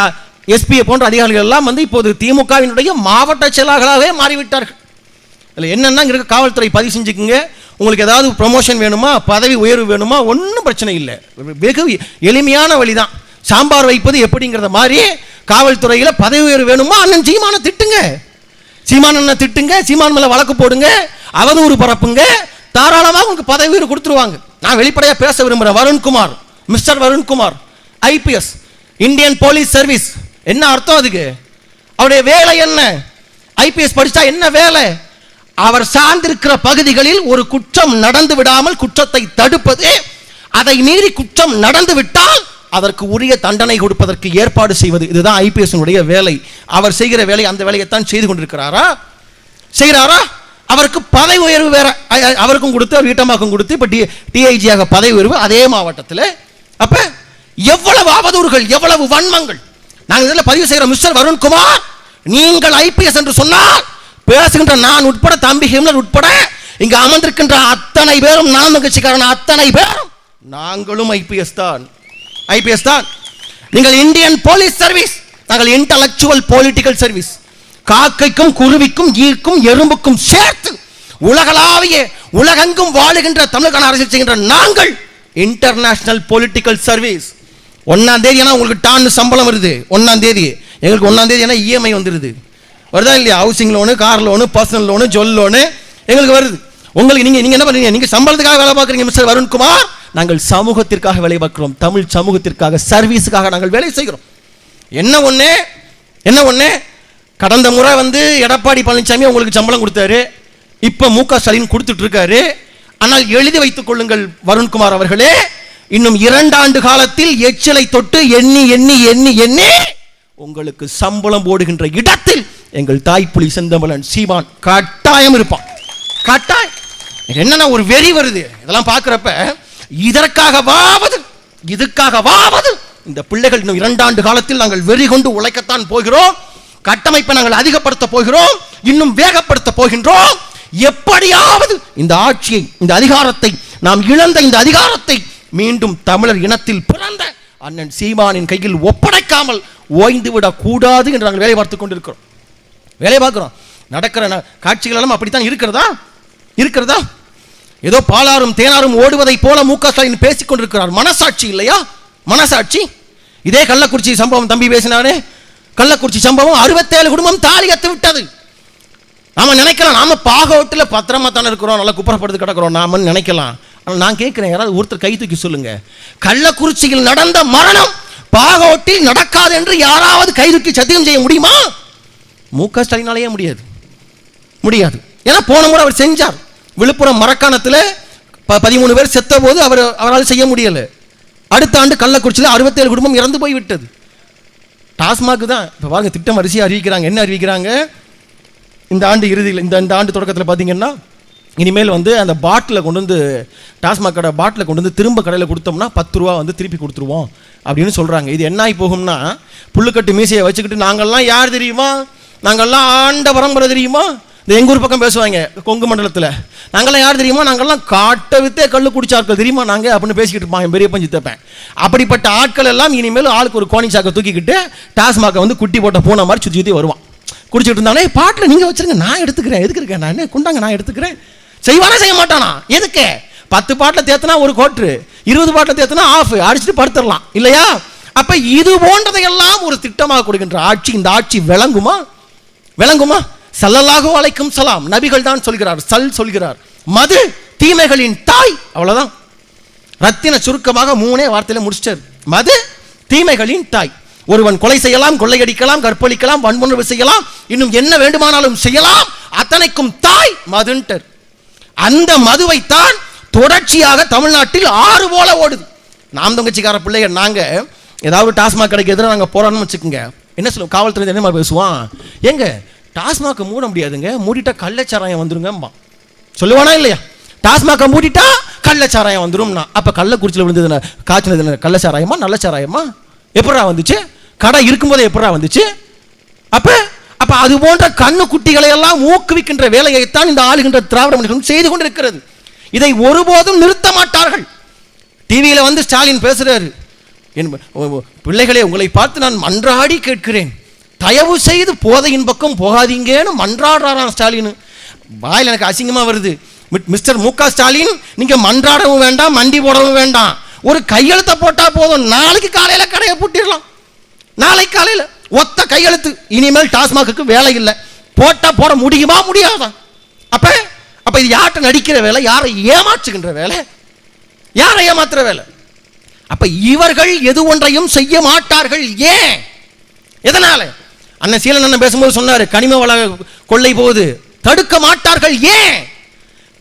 எஸ்பி போன்ற அதிகாரிகள் எல்லாம் இப்போது திமுகவினுடைய மாவட்ட செயலாளர்களாகவே மாறிவிட்டார்கள். இல்லை என்னன்னா இங்க காவல்துறை பதிவு செஞ்சுக்குங்க, உங்களுக்கு ஏதாவது ப்ரமோஷன் வேணுமா, பதவி உயர்வு வேணுமா, ஒன்றும் பிரச்சனை இல்லை, வெகு எளிமையான வழிதான். சாம்பார் வைப்பது எப்படிங்கிறத மாதிரி காவல்துறையில் பதவி உயர்வு வேணுமா, அண்ணன் சீமான திட்டுங்க, சீமான திட்டுங்க, சீமான் மேல வழக்கு போடுங்க, அவதூறு பரப்புங்க, தாராளமாக உங்களுக்கு பதவி உயர்வு கொடுத்துருவாங்க. நான் வெளிப்படையா பேச விரும்புகிறேன். Varun Kumar, mister Varun Kumar, IPS, Indian police service, என்ன அர்த்தம் அதுக்கு? அவருடைய வேலை என்ன? ஐபிஎஸ் படிச்சா என்ன வேலை? அவர் சார்ந்திருக்கிற பகுதிகளில் ஒரு குற்றம் நடந்து விடாமல் குற்றத்தை தடுப்பது, அதை மீறி குற்றம் நடந்து விட்டால் அதற்கு உரிய தண்டனை கொடுப்பதற்கு ஏற்பாடு செய்வது, இதுதான் ஐபிஎஸ் வேலை. அவர் செய்கிற வேலை, அந்த வேலையைத்தான் செய்து கொண்டிருக்கிறாரா? செய்கிறாரா? அவருக்கு பதவி உயர்வு வேற அவருக்கும் கொடுத்து, அவர் வீட்டமாக்கும் கொடுத்து, இப்ப டிஐஜியாக பதவி உயர்வு அதே மாவட்டத்தில். அப்ப எவ்வளவு அவதூறுகள், எவ்வளவு வன்மங்கள்! நாங்கள் இதில் பதிவு செய்கிற மிஸ்டர் வருண்குமார், நீங்கள் ஐபிஎஸ் என்று சொன்னால் பேசுகின்ற நான் உட்பட, தம்பி ஹிம்லர் உட்பட, இங்க அமர்ந்திருக்கின்ற அத்தனை பேரும், நாம் கட்சிக்காரன் அத்தனை பேரும் நாங்களும் ஐபிஎஸ் தான். ஐபிஎஸ் தான். நீங்கள் இந்தியன் போலீஸ் சர்வீஸ், நாங்கள் இன்டலெக்சுவல் பொலிட்டிக்கல் சர்வீஸ். காக்கைக்கும் குருவிக்கும் ஈர்க்கும் எறும்புக்கும் சேர்த்து உலகளாவிய உலகெங்கும் வாழுகின்ற தமிழக அரசியல் செய்கின்ற நாங்கள் இன்டர்நேஷனல் பொலிட்டிக்கல் சர்வீஸ். 1ஆம் தேதி உங்களுக்கு டான் சம்பளம் வருது, 1ஆம் தேதி எங்களுக்கு 1ஆம் தேதி இஎம்ஐ வந்துருது, வருதா இல்லையா? Housing loan, car loan, personal loan, jewel loan எங்களுக்கு வருது. உங்களுக்கு நீங்க என்ன பண்றீங்க? நீங்க சம்பளத்துக்காக வேலை பார்க்குறீங்க மிஸ்டர் வருண்குமார். நாங்கள் சமூகத்திற்காக வேலை பார்க்கிறோம், தமிழ் சமூகத்திற்காக, சர்வீஸுக்காக நாங்கள் வேலை செய்கிறோம். என்ன ஒண்ணு கடந்த முறை எடப்பாடி பழனிசாமி உங்களுக்கு சம்பளம் கொடுத்தாரு, இப்ப மு.க. ஸ்டாலின் கொடுத்துட்டு இருக்காரு. ஆனால் எழுதி வைத்துக் கொள்ளுங்கள் வருண்குமார் அவர்களே, இன்னும் 2 ஆண்டு காலத்தில் எச்சிலை தொட்டு எண்ணி எண்ணி எண்ணி எண்ணி உங்களுக்கு சம்பளம் போடுகின்ற இடத்தில் எங்கள் தாய்ப்புலி செந்தமிழன் சீமான் கட்டாயம் இருப்பான். கட்டாயம். என்னன்னா ஒரு வெறி வருது இதெல்லாம் பார்க்கிறப்ப, இதுக்காகவாவது இந்த பிள்ளைகள் இன்னும் 2 ஆண்டு காலத்தில் நாங்கள் வெறி கொண்டு உழைக்கத்தான் போகிறோம், கட்டமைப்பை நாங்கள் அதிகப்படுத்த போகிறோம், இன்னும் வேகப்படுத்த போகின்றோம். எப்படியாவது இந்த ஆட்சியை, இந்த அதிகாரத்தை, நாம் இழந்த இந்த அதிகாரத்தை மீண்டும் தமிழர் இனத்தில் பிறந்த அண்ணன் சீமானின் கையில் ஒப்படைக்காமல் ஓய்ந்து விடக் கூடாது என்று நாங்கள் வேலை பார்த்துக் கொண்டிருக்கிறோம். வேலை பார்க்கிறோம். நடக்கிற காட்சிகள் எல்லாம் அப்படித்தான் இருக்கிறதா? ஏதோ பாலாரும் தேனாரும் ஓடுவதை போல மு.க. ஸ்டாலின் பேசிக் கொண்டிருக்கிறார். மனசாட்சி இல்லையா? மனசாட்சி. இதே கள்ளக்குறிச்சி சம்பவம் தம்பி பேசினாரே, கள்ளக்குறிச்சி சம்பவம் 67 குடும்பம் தாலியத்து விட்டது. நாம நினைக்கலாம் நாம பாகோட்டில் பத்திரமா தானே இருக்கிறோம், நல்லா குப்புறப்படுத்து கிடக்கிறோம் நாம நினைக்கலாம். ஆனால் நான் கேட்கிறேன், யாராவது ஒருத்தர் கை தூக்கி சொல்லுங்க, கள்ளக்குறிச்சியில் நடந்த மரணம் பாகோட்டில் நடக்காது என்று யாராவது கை தூக்கி சத்தியம் செய்ய முடியுமா? மு.க. ஸ்டாலினாலேயே முடியாது. ஏன்னா போன முறை அவர் செஞ்சார். விழுப்புரம் மரக்காணத்தில் 13 பேர் செத்த போது அவரால் செய்ய முடியல. அடுத்த ஆண்டு கள்ளக்குறிச்சியில் 67 குடும்பம் இறந்து போய் விட்டது. டாஸ்மாக் தான் இப்போ பாருங்க திட்டம் வரிசையாக அறிவிக்கிறாங்க. என்ன அறிவிக்கிறாங்க? இந்த ஆண்டு இறுதியில், இந்த ஆண்டு தொடக்கத்தில் பார்த்தீங்கன்னா, இனிமேல் அந்த பாட்டில் கொண்டு வந்து, டாஸ்மாக் கடை பாட்டில் கொண்டு வந்து திரும்ப கடையில் கொடுத்தோம்னா 10 ரூபா திருப்பி கொடுத்துருவோம் அப்படின்னு சொல்கிறாங்க. இது என்ன ஆகி போகும்னா, புல்லுக்கட்டு மீசையை வச்சுக்கிட்டு நாங்கள்லாம் யார் தெரியுமா, நாங்கள்லாம் ஆண்ட பரம்பரை தெரியுமா, இந்த எங்கள் ஊர் பக்கம் பேசுவாங்க கொங்கு மண்டலத்தில், நாங்கள்லாம் யார் தெரியுமா, நாங்கள்லாம் காட்டை வித்தே கல் குடிச்சார்கள் தெரியுமா நாங்கள் அப்படின்னு பேசிக்கிட்டு இருப்பாங்க பெரிய பஞ்சு தப்பேன். அப்படிப்பட்ட ஆட்கள் எல்லாம் இனிமேல் ஆளுக்கு ஒரு கோணி சாக்கை தூக்கிக்கிட்டு டாஸ்மாக்கை குட்டி போட்ட பூனை மாதிரி சுற்றி வருவான். குடிச்சிட்டு இருந்தாலே பாட்டில் நீங்கள் வச்சுருங்க, நான் எடுத்துக்கிறேன், எதுக்கு இருக்கேன் நான், கொண்டாங்க நான் எடுத்துக்கிறேன். செய்வானா செய்ய மாட்டானா? எதுக்கு? 10 பாட்டில் தேத்தினா 1 கோட்ரு, 20 பாட்டில் தேத்தினா ஆஃப், அடிச்சுட்டு படுத்துடலாம் இல்லையா? அப்ப இது போன்றதையெல்லாம் ஒரு திட்டமாக கொடுக்கின்ற ஆட்சி இந்த ஆட்சி விளங்குமா? ஸல்லல்லாஹு அலைக்கும் ஸலாம் நபிகள் தான் சொல்கிறார், சொல்கிறார், மது தீமைகளின் தாய். அவ்வளவுதான். ரத்தின சுருக்கமாக 3 வார்த்தையில முடிச்சிட்டார். மது தீமைகளின் தாய். ஒருவன் கொலை செய்யலாம், கொள்ளையடிக்கலாம், கற்பழிக்கலாம், வன்முறை செய்யலாம், இன்னும் என்ன வேண்டுமானாலும் செய்யலாம், அத்தனைக்கும் தாய் மதுன்டர். அந்த மதுவைத்தான் தொடர்ச்சியாக தமிழ்நாட்டில் 6 போல ஓடுது. நாம் தங்கச்சிக்கார பிள்ளைங்க நாங்க ஏதாவது டாஸ்மாக் கடைக்கு எதிராக நாங்கள் போறோம்னு வச்சுக்கோங்க, என்ன சொல்லுவோம், காவல்துறை என்ன மாதிரி பேசுவான், எங்க டாஸ்மாக் மூட முடியாதுங்க, மூடிட்டா கள்ளச்சாராயம் வந்துருங்க சொல்லுவானா இல்லையா? டாஸ்மாக் மூடிட்டா கள்ளச்சாராயம் வந்துரும்னா, அப்ப கள்ளக்குறிச்சியில் விழுந்தது காய்ச்சினது கள்ளச்சாராயமா நல்ல சாராயமா? எப்படா வந்துச்சு? கடை இருக்கும்போதே எப்படா வந்துச்சு? அப்ப அது போன்ற கண்ணு குட்டிகளை எல்லாம் ஊக்குவிக்கின்ற வேலையைத்தான் இந்த ஆளுகின்ற திராவிட முன்னேற்றம் செய்து கொண்டிருக்கிறது. இதை ஒருபோதும் நிறுத்த மாட்டார்கள். டிவியில ஸ்டாலின் பேசுறாரு, பிள்ளைகளே உங்களை பார்த்து நான் மன்றாடி கேட்கிறேன், தயவு செய்து போதையின் பக்கம் போகாதீங்கன்னு மன்றாடுறாராம் ஸ்டாலின். வாயில் எனக்கு அசிங்கமா வருது. மிஸ்டர் மு.க. ஸ்டாலின், நீங்க மன்றாடவும் வேண்டாம், மண்டி போடவும் வேண்டாம், ஒரு கையெழுத்தை போட்டா போதும், நாளைக்கு காலையில கடையை பூட்டிடலாம். நாளைக்கு காலையில ஒத்த கையெழுத்து, இனிமேல் டாஸ்மாக்கு வேலை இல்லை. போட்டா போட முடியுமா? முடியாதான். அப்ப இது யார்கிட்ட நடிக்கிற வேலை, யாரை ஏமாற்றுகின்ற வேலை, யாரை ஏமாத்துற வேலை. அப்ப இவர்கள் எது ஒன்றையும் செய்ய மாட்டார்கள். ஏன்? எதனால? அண்ணன் சீலன் அண்ணன் பேசும்போது சொன்னாரு, கனிம வள கொள்ளை போது தடுக்க மாட்டார்கள். ஏன்?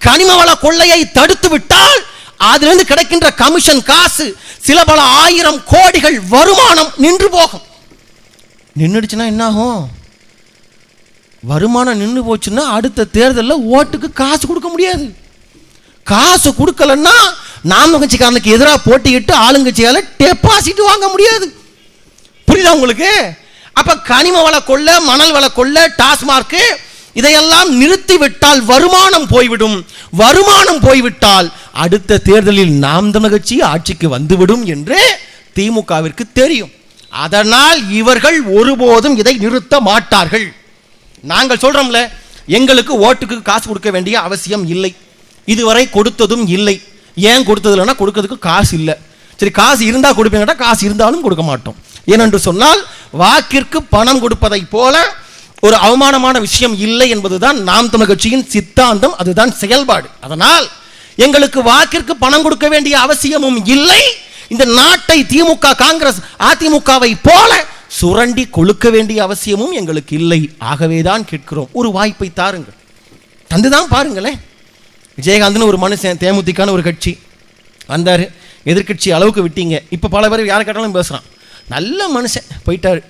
கனிம வள கொள்ளையை தடுத்து விட்டால் அதிலிருந்து கிடைக்கின்ற கமிஷன் காசு, சில பல 1000 கோடிகள் வருமானம் நின்று போகும். நின்றுடுச்சுன்னா என்ன ஆகும்? வருமானம் நின்று போச்சுன்னா அடுத்த தேர்தலில் ஓட்டுக்கு காசு கொடுக்க முடியாது. காசு கொடுக்கலன்னா நாம் கட்சிக்காரனுக்கு எதிராக போட்டியிட்டு ஆளுங்கட்சியால டெபாசிட் வாங்க முடியாது. புரியுதா உங்களுக்கு? அப்ப கனிம வள கொள்ள, மணல் வள கொள்ள, டாஸ்மார்க் இதையெல்லாம் நிறுத்திவிட்டால் வருமானம் போய்விடும். வருமானம் போய்விட்டால் அடுத்த தேர்தலில் நாம் தமிழர் கட்சி ஆட்சிக்கு வந்துவிடும் என்று திமுகவிற்கு தெரியும். அதனால் இவர்கள் ஒருபோதும் இதை நிறுத்த மாட்டார்கள். நாங்கள் சொல்றோம்ல, எங்களுக்கு ஓட்டுக்கு காசு கொடுக்க வேண்டிய அவசியம் இல்லை, இதுவரை கொடுத்ததும் இல்லை. ஏன் கொடுத்தது இல்லைன்னா கொடுக்கிறதுக்கு காசு இல்லை. சரி, காசு இருந்தா கொடுப்பீங்கட்டா, காசு இருந்தாலும் கொடுக்க மாட்டோம். ஏனென்று சொன்னால் வாக்கிற்கு பணம் கொடுப்பதை போல ஒரு அவமானமான விஷயம் இல்லை என்பதுதான் நாம் தமிழர் கட்சியின் சித்தாந்தம், அதுதான் செயல்பாடு. அதனால் எங்களுக்கு வாக்கிற்கு பணம் கொடுக்க வேண்டிய அவசியமும் இல்லை. இந்த நாட்டை திமுக, காங்கிரஸ், அதிமுகவை போல சுரண்டி கொழுக்க வேண்டிய அவசியமும் எங்களுக்கு இல்லை. ஆகவேதான் கேட்கிறோம், ஒரு வாய்ப்பை தாருங்கள், தந்துதான் பாருங்களேன். விஜயகாந்த்னு ஒரு மனுஷன், தேமுதிகன்னு ஒரு கட்சி வந்தார், எதிர்கட்சி அளவுக்கு விட்டீங்க. இப்போ பல பேர் யாரை கேட்டாலும் பேசுகிறான். நல்ல மனுஷன் போயிட்டார்,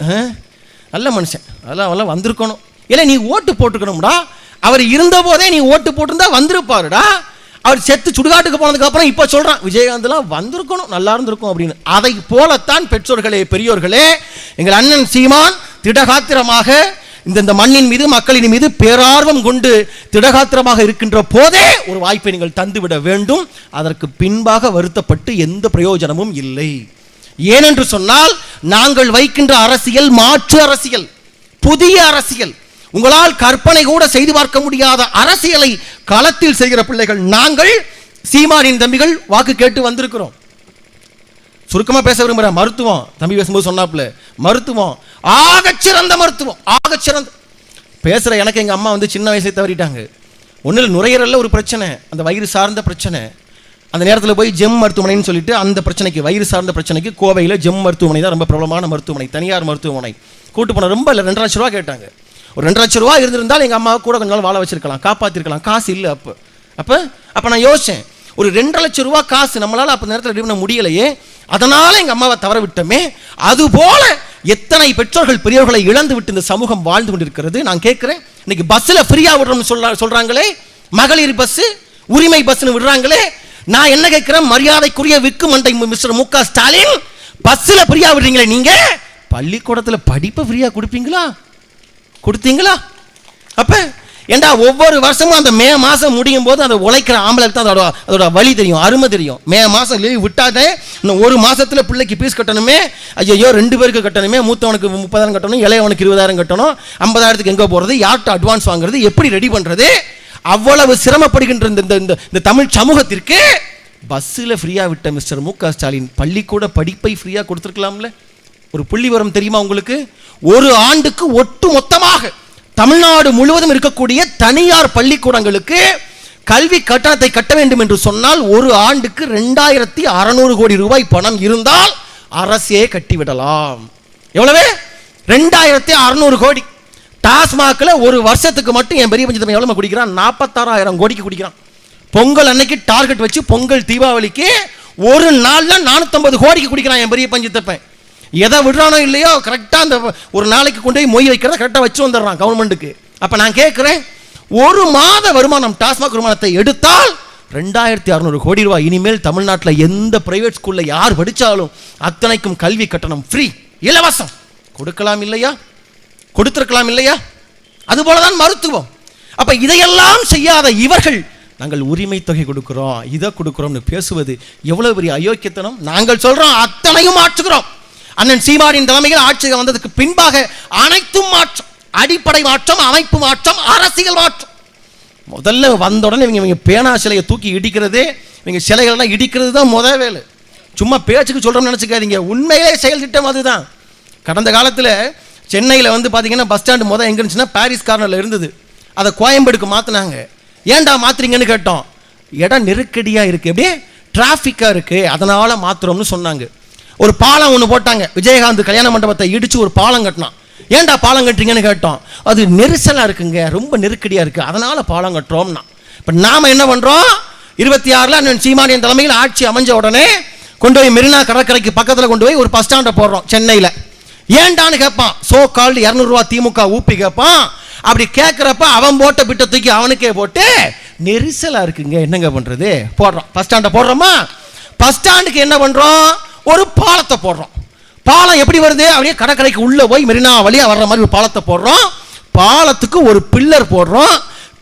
நல்ல மனுஷன், அதெல்லாம் வந்திருக்கணும். இல்லை நீ ஓட்டு போட்டுக்கணும்டா, அவர் இருந்த போதே நீ ஓட்டு போட்டிருந்தா வந்திருப்பாருடா. அவர் செத்து சுடுகாட்டுக்கு போனதுக்கு அப்புறம் இப்போ சொல்கிறான் விஜயகாந்த்லாம் வந்திருக்கணும், நல்லா இருந்திருக்கும் அப்படின்னு. அதை போலத்தான் பெற்றோர்களே, பெரியோர்களே, எங்கள் அண்ணன் சீமான் திடகாத்திரமாக இந்த மண்ணின் மீது, மக்களின் மீது பேரார்வம் கொண்டு திடகாத்திரமாக இருக்கின்ற போதே ஒரு வாய்ப்பை நீங்கள் தந்துவிட வேண்டும். அதற்கு பின்பாக வருத்தப்பட்டு எந்த பிரயோஜனமும் இல்லை. ஏனென்று சொன்னால் நாங்கள் வைக்கின்ற அரசியல் மாற்று அரசியல், புதிய அரசியல், உங்களால் கற்பனை கூட செய்து பார்க்க முடியாத அரசியலை களத்தில் செய்கிற பிள்ளைகள் நாங்கள். சீமானின் தம்பிகள் வாக்கு கேட்டு வந்திருக்கிறோம். சுருக்கமாக பேச விரும்புகிற மருத்துவம், தம்பி பேசும்போது சொன்னாப்புல, மருத்துவம் ஆகச்சிறந்த மருத்துவம், ஆகச்சிறந்த. பேசுகிற எனக்கு எங்கள் அம்மா வந்து சின்ன வயசை தவறிட்டாங்க. ஒன்றில் நுரையீரலில் ஒரு பிரச்சனை, அந்த வயிறு சார்ந்த பிரச்சனை. அந்த நேரத்தில் போய் ஜெம் மருத்துவமனைன்னு சொல்லிட்டு அந்த பிரச்சனைக்கு, வயிறு சார்ந்த பிரச்சனைக்கு கோவையில் ஜெம் மருத்துவமனை தான் ரொம்ப பிரபலமான மருத்துவமனை, தனியார் மருத்துவமனை. கூட்டு போன ரொம்ப இல்லை, 2 லட்ச ரூபா கேட்டாங்க. ஒரு 2 லட்ச ரூபா இருந்திருந்தால் எங்கள் அம்மா கூட கொஞ்ச நாள் வாழ வச்சிருக்கலாம், காப்பாற்றிருக்கலாம். காசு இல்லை அப்போ நான் யோசித்தேன், ஒரு 2 லட்ச ரூபா காசு நம்மளால் அப்போ நேரத்தில் ரெடி பண்ண முடியலையே, அதனால் எங்கள் அம்மாவை தவற விட்டோமே. அதுபோல எத்தனை பெற்றோர்கள் பெரியவர்களை இழந்து விட்டு இந்த சமூகம் வாழ்ந்து கொண்டிருக்கிறது. நான் கேட்குறேன், இன்னைக்கு பஸ்ஸில் ஃப்ரீயாக விடுறோம்னு சொல்கிறாங்களே, மகளிர் பஸ்ஸு, உரிமை பஸ்ஸுன்னு விடுறாங்களே. நான் என்ன கேட்குறேன், மரியாதைக்குரிய விக்கு மண்டை மிஸ்டர் மு க ஸ்டாலின், பஸ்ஸில் ஃப்ரீயாக விடுறீங்களே, நீங்கள் பள்ளிக்கூடத்தில் படிப்பை ஃப்ரீயாக கொடுத்தீங்களா? அப்போ ஏண்டா ஒவ்வொரு வருஷமும் அந்த மே மாதம் முடியும் போது அந்த உழைக்கிற ஆம்பளைக்கு தான் அதோட வழி தெரியும், அருமை தெரியும். மே மாதம் லீவ் விட்டாதே, இன்னும் ஒரு மாதத்தில் பிள்ளைக்கு ஃபீஸ் கட்டணுமே, ஐயோ 2 பேருக்கு கட்டணுமே, மூத்தவனுக்கு 30,000 கட்டணும், இளையவனுக்கு 20,000 கட்டணும், 50,000க்கு எங்கே போகிறது, யார்கிட்ட அட்வான்ஸ் வாங்குறது, எப்படி ரெடி பண்ணுறது, அவ்வளவு சிரமப்படுகின்ற இந்த தமிழ் சமூகத்திற்கு பஸ்ஸில் ஃப்ரீயாக விட்ட மிஸ்டர் மு க ஸ்டாலின் பள்ளிக்கூட படிப்பை ஃப்ரீயாக கொடுத்துருக்கலாம்ல. ஒரு புள்ளி வரும் தெரியுமா உங்களுக்கு? ஒரு ஆண்டுக்கு ஒட்டு மொத்தமாக தமிழ்நாடு முழுவதும் இருக்கக்கூடிய தனியார் பள்ளிக்கூடங்களுக்கு கல்வி கட்டணத்தை கட்ட வேண்டும் என்று சொன்னால் ஒரு ஆண்டுக்கு 2600 கோடி ரூபாய் பணம் இருந்தால் அரசே கட்டிவிடலாம். எவ்வளவு? 2600 கோடி. டாஸ்மாக்ல ஒரு வருஷத்துக்கு மட்டும் என் பெரிய பஞ்சத்தம் எவ்வளவு குடிக்கிறான்? 46,000 கோடிக்கு குடிக்கிறான். பொங்கல் அன்னைக்கு டார்கெட் வச்சு பொங்கல் தீபாவளிக்கு ஒரு நாள்ல 450 கோடிக்கு குடிக்கிறான் என் பெரிய பஞ்சத்தப்பன். எதை விடுறானோ இல்லையோ கரெக்டாக அந்த ஒரு நாளைக்கு கொண்டு போய் மொய் வைக்கிறத கரெக்டாக வச்சு வந்துடுறான் கவர்மெண்ட்டுக்கு. அப்போ நான் கேட்குறேன், ஒரு மாத வருமானம் டாஸ்மாக் வருமானத்தை எடுத்தால் 2600 கோடி ரூபாய். இனிமேல் தமிழ்நாட்டில் எந்த பிரைவேட் ஸ்கூலில் யார் படித்தாலும் அத்தனைக்கும் கல்வி கட்டணம் ஃப்ரீ, இலவசம். கொடுக்கலாம் இல்லையா? கொடுத்திருக்கலாம் இல்லையா? அதுபோல தான் மருத்துவம். அப்போ இதையெல்லாம் செய்யாத இவர்கள் நாங்கள் உரிமை தொகை கொடுக்குறோம், இதை கொடுக்குறோம்னு பேசுவது எவ்வளவு பெரிய அயோக்கியத்தனம். நாங்கள் சொல்கிறோம் அத்தனையும் மாற்றுகிறோம். அண்ணன் சீமானின் தலைமையில் ஆட்சிக்கு வந்ததுக்கு பின்பாக அனைத்தும் மாற்றம், அடிப்படை மாற்றம், அமைப்பு மாற்றம், அரசியல் மாற்றம். முதல்ல வந்த உடனே இவங்க பேனா சிலையை தூக்கி இடிக்கிறது, இவங்க சிலைகள்லாம் இடிக்கிறது தான் முதல் வேலை. சும்மா பேச்சுக்கு சொல்கிறோம்னு நினச்சிக்காதீங்க, உண்மையிலே செயல் திட்டம் அதுதான். கடந்த காலத்தில் சென்னையில் வந்து பார்த்தீங்கன்னா பஸ் ஸ்டாண்டு முதல் எங்கே இருந்துச்சுன்னா பாரிஸ் கார்னரில் இருந்தது, அதை கோயம்பேடுக்கு மாற்றினாங்க. ஏன்டா மாற்றுறீங்கன்னு கேட்டோம். இடம் நெருக்கடியாக இருக்குது, அப்படியே டிராஃபிக்காக இருக்குது, அதனால் மாற்றுறோம்னு சொன்னாங்க. ஒரு பாலம் ஒன்று போட்டாங்க, விஜயகாந்த் கல்யாண மண்டபத்தை இடித்து ஒரு பாலம் கட்டினான். ஏன்டா பாலம் கட்டுறீங்கன்னு கேட்டோம். அது நெரிசலாக இருக்குங்க, ரொம்ப நெருக்கடியாக இருக்குது, அதனால் பாலம் கட்டுறோம்னா. இப்போ நாம் என்ன பண்ணுறோம், 26 அண்ணன் சீமானின் தலைமையில் ஆட்சி அமைஞ்ச உடனே கொண்டு போய் மெரினா கடற்கரைக்கு பக்கத்தில் கொண்டு போய் ஒரு பஸ் ஸ்டாண்டை போடுறோம் சென்னையில். ஏன்டான்னு கேட்பான், சோ கால்டு 200 ரூபா திமுக ஊப்பி கேட்பான். அப்படி கேட்குறப்ப அவன் போட்ட பிட்ட தூக்கி அவனுக்கே போட்டு நெரிசலாக இருக்குங்க என்னங்க பண்ணுறது போடுறோம். பஸ் ஸ்டாண்டை போடுறோமா, பஸ் ஸ்டாண்டுக்கு என்ன பண்ணுறோம், ஒரு பாலத்தை போடுறோம். பாலம் எப்படி வருது, அப்படியே கடற்கரைக்கு உள்ளே போய் மெரினா வழியாக வர்ற மாதிரி ஒரு பாலத்தை போடுறோம். பாலத்துக்கு ஒரு பில்லர் போடுறோம்.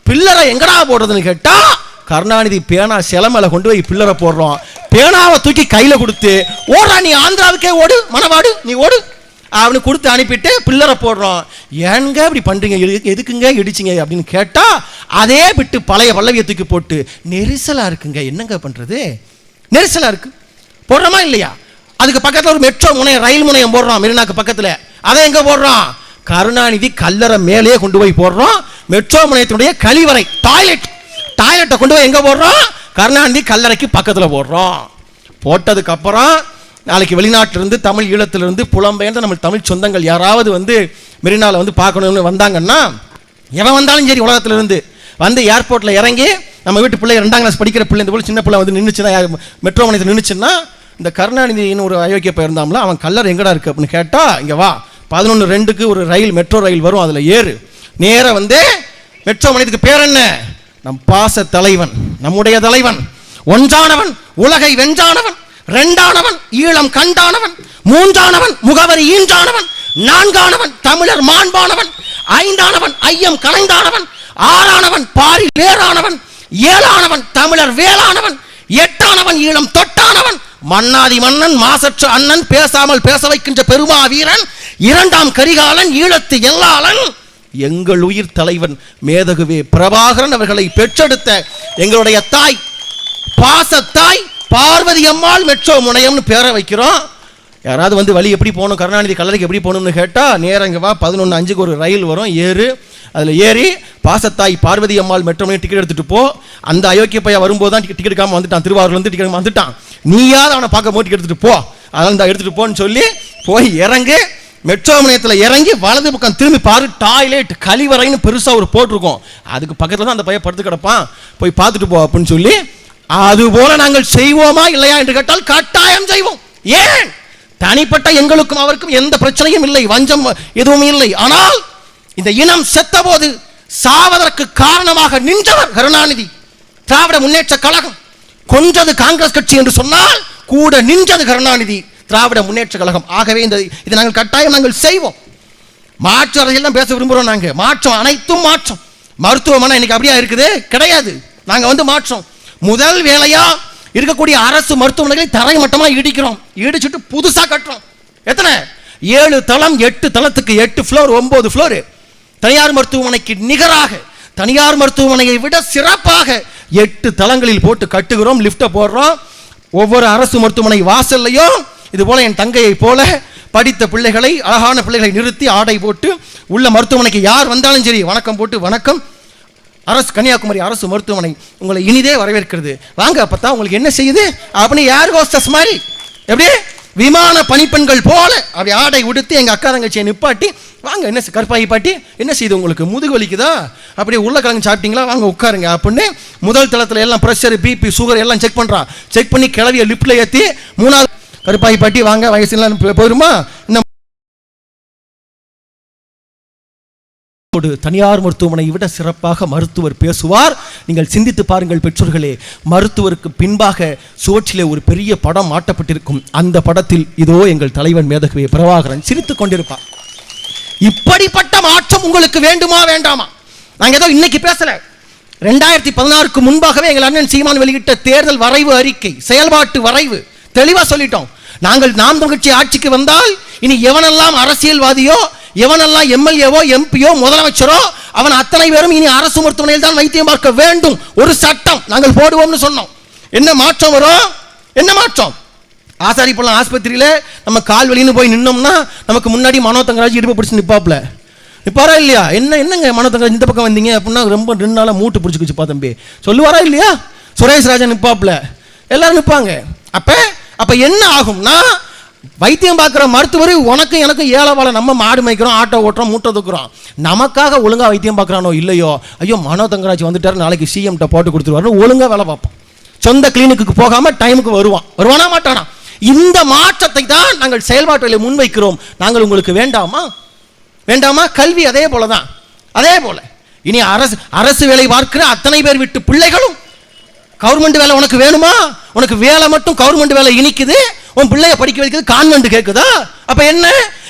பில்லரை எங்கடா போடுறதுன்னு கேட்டால் கருணாநிதி பேனா சிலை மேலே கொண்டு போய் பில்லரை போடுறோம். பேனாவை தூக்கி கையில் கொடுத்து ஓடுறா, நீ ஆந்திராவுக்கே ஓடு, மணவாடு நீ ஓடு அவனுக்கு கொடுத்து அனுப்பிட்டு பில்லரை போடுறோம். ஏங்க இப்படி பண்ணுறீங்க, எதுக்குங்க இடிச்சிங்க அப்படின்னு கேட்டால் அதே விட்டு பழைய பல்லவியை தூக்கி போட்டு நெரிசலாக இருக்குங்க என்னங்க பண்ணுறது, நெரிசலாக இருக்குது போடுறோமா இல்லையா? அதுக்கு பக்கத்தில் ஒரு மெட்ரோ முனையம், ரயில் முனையம் போடுறோம் மெரினாக்கு பக்கத்தில். அதை எங்கே போடுறோம், கருணாநிதி கல்லறை மேலேயே கொண்டு போய் போடுறோம். மெட்ரோ முனையத்தினுடைய கழிவறை டாய்லெட்டை கொண்டு போய் எங்கே போடுறோம், கருணாநிதி கல்லறைக்கு பக்கத்தில் போடுறோம். போட்டதுக்கு அப்புறம் நாளைக்கு வெளிநாட்டிலிருந்து தமிழ் ஈழத்திலிருந்து புலம்பெயர்ந்து நம்ம தமிழ் சொந்தங்கள் யாராவது வந்து மெரினாவில் வந்து பார்க்கணும்னு வந்தாங்கன்னா, எவன் வந்தாலும் சரி உலகத்திலிருந்து வந்து ஏர்போர்ட்டில் இறங்கி நம்ம வீட்டு பிள்ளை 2ஆம் கிளாஸ் படிக்கிற பிள்ளை இந்த போல சின்ன பிள்ளை வந்து நின்றுச்சுன்னா, மெட்ரோ மணியத்தில் நின்றுச்சுன்னா, இந்த கருணாநிதினு ஒரு அயோக்கிய பையன் இருந்தாம்ல, அவன் கல்லர் எங்கடா இருக்குது அப்படின்னு கேட்டால், இங்கே வா 11:02க்கு ஒரு ரயில், மெட்ரோ ரயில் வரும், அதில் ஏறு, நேராக வந்து மெட்ரோ மணியத்துக்கு பேர் என்ன? நம் பாச தலைவன், நம்முடைய தலைவன், ஒன்றானவன் உலகை வென்றானவன், 2ஆனவன் ஈழம் கண்டானவன், 3ஆனவன் முகவரி ஈன்றானவன், 4ஆனவன் தமிழர் மாண்பானவன், 5ஆனவன் ஐயம் கலைந்தானவன், 6ஆனவன் பாரி வேறானவன், 7ஆனவன் தமிழர் வேளானவன், 8ஆனவன் ஈழம் தொட்டானவன், மன்னாதி மன்னன் மாசற்ற அண்ணன், பேசாமல் பேச வைக்கின்ற பெருமா வீரன், 2ஆம் கரிகாலன், ஈழத்து எல்லாளன், எங்கள் உயிர் தலைவன் மேதகுவே பிரபாகரன் அவர்களை பெற்றெடுத்த எங்களுடைய தாய், பாசத்தாய் பார்வதி அம்மாள் மெட்ரோ முனையம்னு பேரை வைக்கிறோம். யாராவது வந்து வழி எப்படி போகணும், கருணாநிதி கல்லறைக்கு எப்படி போகணும்னு கேட்டால், நேரம் இங்கே வா 11:05க்கு ஒரு ரயில் வரும், ஏறு, அதில் ஏறி பாசத்தாய் பார்வதி அம்மாள் மெட்ரோ முனையம் டிக்கெட் எடுத்துகிட்டு போ. அந்த அயோக்கிய பையன் வரும்போது தான் டிக்கெட் எடுக்காமல் வந்துட்டான், திருவாரூர்லேருந்து டிக்கெட் வந்துட்டான், நீயாவது அவனை பார்க்க போது டிக்கெட் எடுத்துகிட்டு போ, அதனால் இந்த எடுத்துகிட்டு போன்னு சொல்லி போய் இறங்கு. மெட்ரோ முனையத்தில் இறங்கி வலது பக்கம் திரும்பி பாரு, டாய்லெட் கழிவறைன்னு பெருசாக ஒரு போட்டிருக்கோம், அதுக்கு பக்கத்தில் தான் அந்த பையன் படுத்து கிடப்பான், போய் பார்த்துட்டு போ அப்படின்னு சொல்லி. அதுபோல நாங்கள் செய்வோமா இல்லையா என்று கேட்டால் கட்டாயம் செய்வோம். ஏன்? தனிப்பட்ட எங்களுக்கும் அவருக்கும் எந்த பிரச்சனையும் இல்லை, வஞ்சம் எதுவும் இல்லை. ஆனால் இந்த இனம் செத்த போது சாவதற்கு காரணமாக நின்றவர் கருணாநிதி. திராவிட முன்னேற்ற கழகம் கொன்றது காங்கிரஸ் கட்சி என்று சொன்னால் கூட நின்றது கருணாநிதி, திராவிட முன்னேற்ற கழகம். ஆகவே இதை நாங்கள் கட்டாயம் நாங்கள் செய்வோம். மாற்று அரசியல் பேச விரும்புகிறோம். நாங்கள் மாற்றம், அனைத்தும் மாற்றம். மருத்துவமனை இன்னைக்கு அப்படியா இருக்குது? கிடையாது. நாங்கள் வந்து மாற்றம். முதல் வேலையா இருக்கக்கூடிய அரசு மருத்துவமனைகளை தரை மட்டமாக இடிக்கிறோம், இடிச்சுட்டு புதுசாக கட்டுறோம். எத்தனை? 7 தளம், 8 தளத்துக்கு 8 ஃப்ளோர், 9 ஃப்ளோர். தனியார் மருத்துவமனைக்கு நிகராக, தனியார் மருத்துவமனையை விட சிறப்பாக 8 தளங்களில் போட்டு கட்டுகிறோம், லிஃப்ட்டை போடுறோம். ஒவ்வொரு அரசு மருத்துவமனை வாசல்லையும் இது போல என் தங்கையை போல படித்த பிள்ளைகளை, அழகான பிள்ளைகளை நிறுத்தி ஆடை போட்டு உள்ள மருத்துவமனைக்கு யார் வந்தாலும் சரி வணக்கம் போட்டு, வணக்கம் அரசு கன்னியாகுமரி அரசு மருத்துவமனை உங்களை இனிதே வரவேற்கிறது, வாங்க அப்பதான் உங்களுக்கு என்ன செய்யுது அப்படின்னு ஏர் ஹோஸ்டஸ் மாதிரி எப்படி விமான பணிப்பெண்கள் போல அப்படி ஆடை உடுத்தி எங்க அக்கா தங்கச்சியை நிப்பாட்டி, வாங்க என்ன கற்பாயி பாட்டி என்ன செய்யுது, உங்களுக்கு முதுகு வலிக்குதா, அப்படியே உருளைக்கிழங்கு சாப்பிட்டீங்களா, வாங்க உட்காருங்க அப்படின்னு முதல் தளத்தில் எல்லாம் ப்ரெஷர், பிபி, சுகர் எல்லாம் செக் பண்ணுறான். செக் பண்ணி கிளவிய லிப்டில் ஏற்றி 3ஆவது கருப்பாயி பாட்டி வாங்க வயசுலாம் போயிருமா. இந்த தனியார் மருத்துவமனை விட சிறப்பாக மருத்துவர் பேசுவார். நீங்கள் சிந்தித்து பாருங்கள் பெற்றோர்களே, மருத்துவருக்கு பின்பாக சுவற்றிலே ஒரு பெரிய படம் மாட்டப்பட்டிருக்கும். அந்த படத்தில் இதோ எங்கள் தலைவன் மேதகுவே பிரபாகரன் சிரித்துக் கொண்டிருப்பார். இப்படிப்பட்ட மாற்றம் உங்களுக்கு வேண்டுமா வேண்டாமா? நாங்கள் ஏதோ இன்னைக்கு பேசல, 2016க்கு முன்பாகவே எங்கள் அண்ணன் சீமான் வெளியிட்ட தேர்தல் வரைவு அறிக்கை, செயல்பாட்டு வரைவு தெளிவாக சொல்லிட்டோம். நாங்கள் நாம் தமிழர் கட்சி ஆட்சிக்கு வந்தால் இனி எவனெல்லாம் அரசியல்வாதியோ, எவனெல்லாம் எம்எல்ஏவோ, எம்பியோ, முதலமைச்சரோ, அவன் அத்தனை பேரும் இனி அரசு மருத்துவமனையில் தான் வைத்தியம் பார்க்க வேண்டும். ஒரு சட்டம் நாங்கள் போடுவோம்னு சொன்னோம். என்ன மாற்றம் வரும்? என்ன மாற்றம்? ஆசாரிப்பள்ளம் ஆஸ்பத்திரியில் நம்ம கால் வலின்னு போய் நின்னோம்னா நமக்கு முன்னாடி மனோ தங்கராஜ் இடுப்பு பிடிச்சி நிற்பாப்ல, நிற்பாரா இல்லையா? என்னங்க மனோ தங்கராஜ் இந்த பக்கம் வந்தீங்க அப்படின்னா ரொம்ப 2 நாளாக மூட்டு பிடிச்சிக்கிச்சுப்பா தம்பி சொல்லுவாரா இல்லையா? சுரேஷ் ராஜா நிற்பாப்ல, எல்லாரும் நிற்பாங்க. அப்போ என்ன ஆகும்னா, வைத்தியம் பார்க்குற மருத்துவர் உனக்கும் எனக்கும் ஏழவாழ நம்ம மாடு மேய்க்கிறோம், ஆட்டோ ஓட்டுறோம், மூட்டை தூக்குறோம், நமக்காக ஒழுங்காக வைத்தியம் பார்க்குறானோ இல்லையோ, ஐயோ மனோ தங்கராஜ் வந்துட்டார் நாளைக்கு சிஎம்கிட்ட போட்டு கொடுத்துருவாரு, ஒழுங்காக வேலை பார்ப்போம். சொந்த கிளினிக்கு போகாமல் டைமுக்கு வருவானா மாட்டானா? இந்த மாற்றத்தை தான் நாங்கள் செயல்பாட்டில் முன்வைக்கிறோம். நாங்கள் உங்களுக்கு வேண்டாமா? கல்வி அதே போல தான். அதே போல இனி அரசு வேலை பார்க்கிற அத்தனை பேர் விட்டு பிள்ளைகளும் கவர்மெண்ட் வேலை உனக்கு வேணுமா? உனக்கு வேலை மட்டும் கவர்மெண்ட் வேலை இனிக்குது, உன் பிள்ளைய படிக்க வைக்கிறது கான்வென்ட் கேட்குதா? அப்ப என்ன?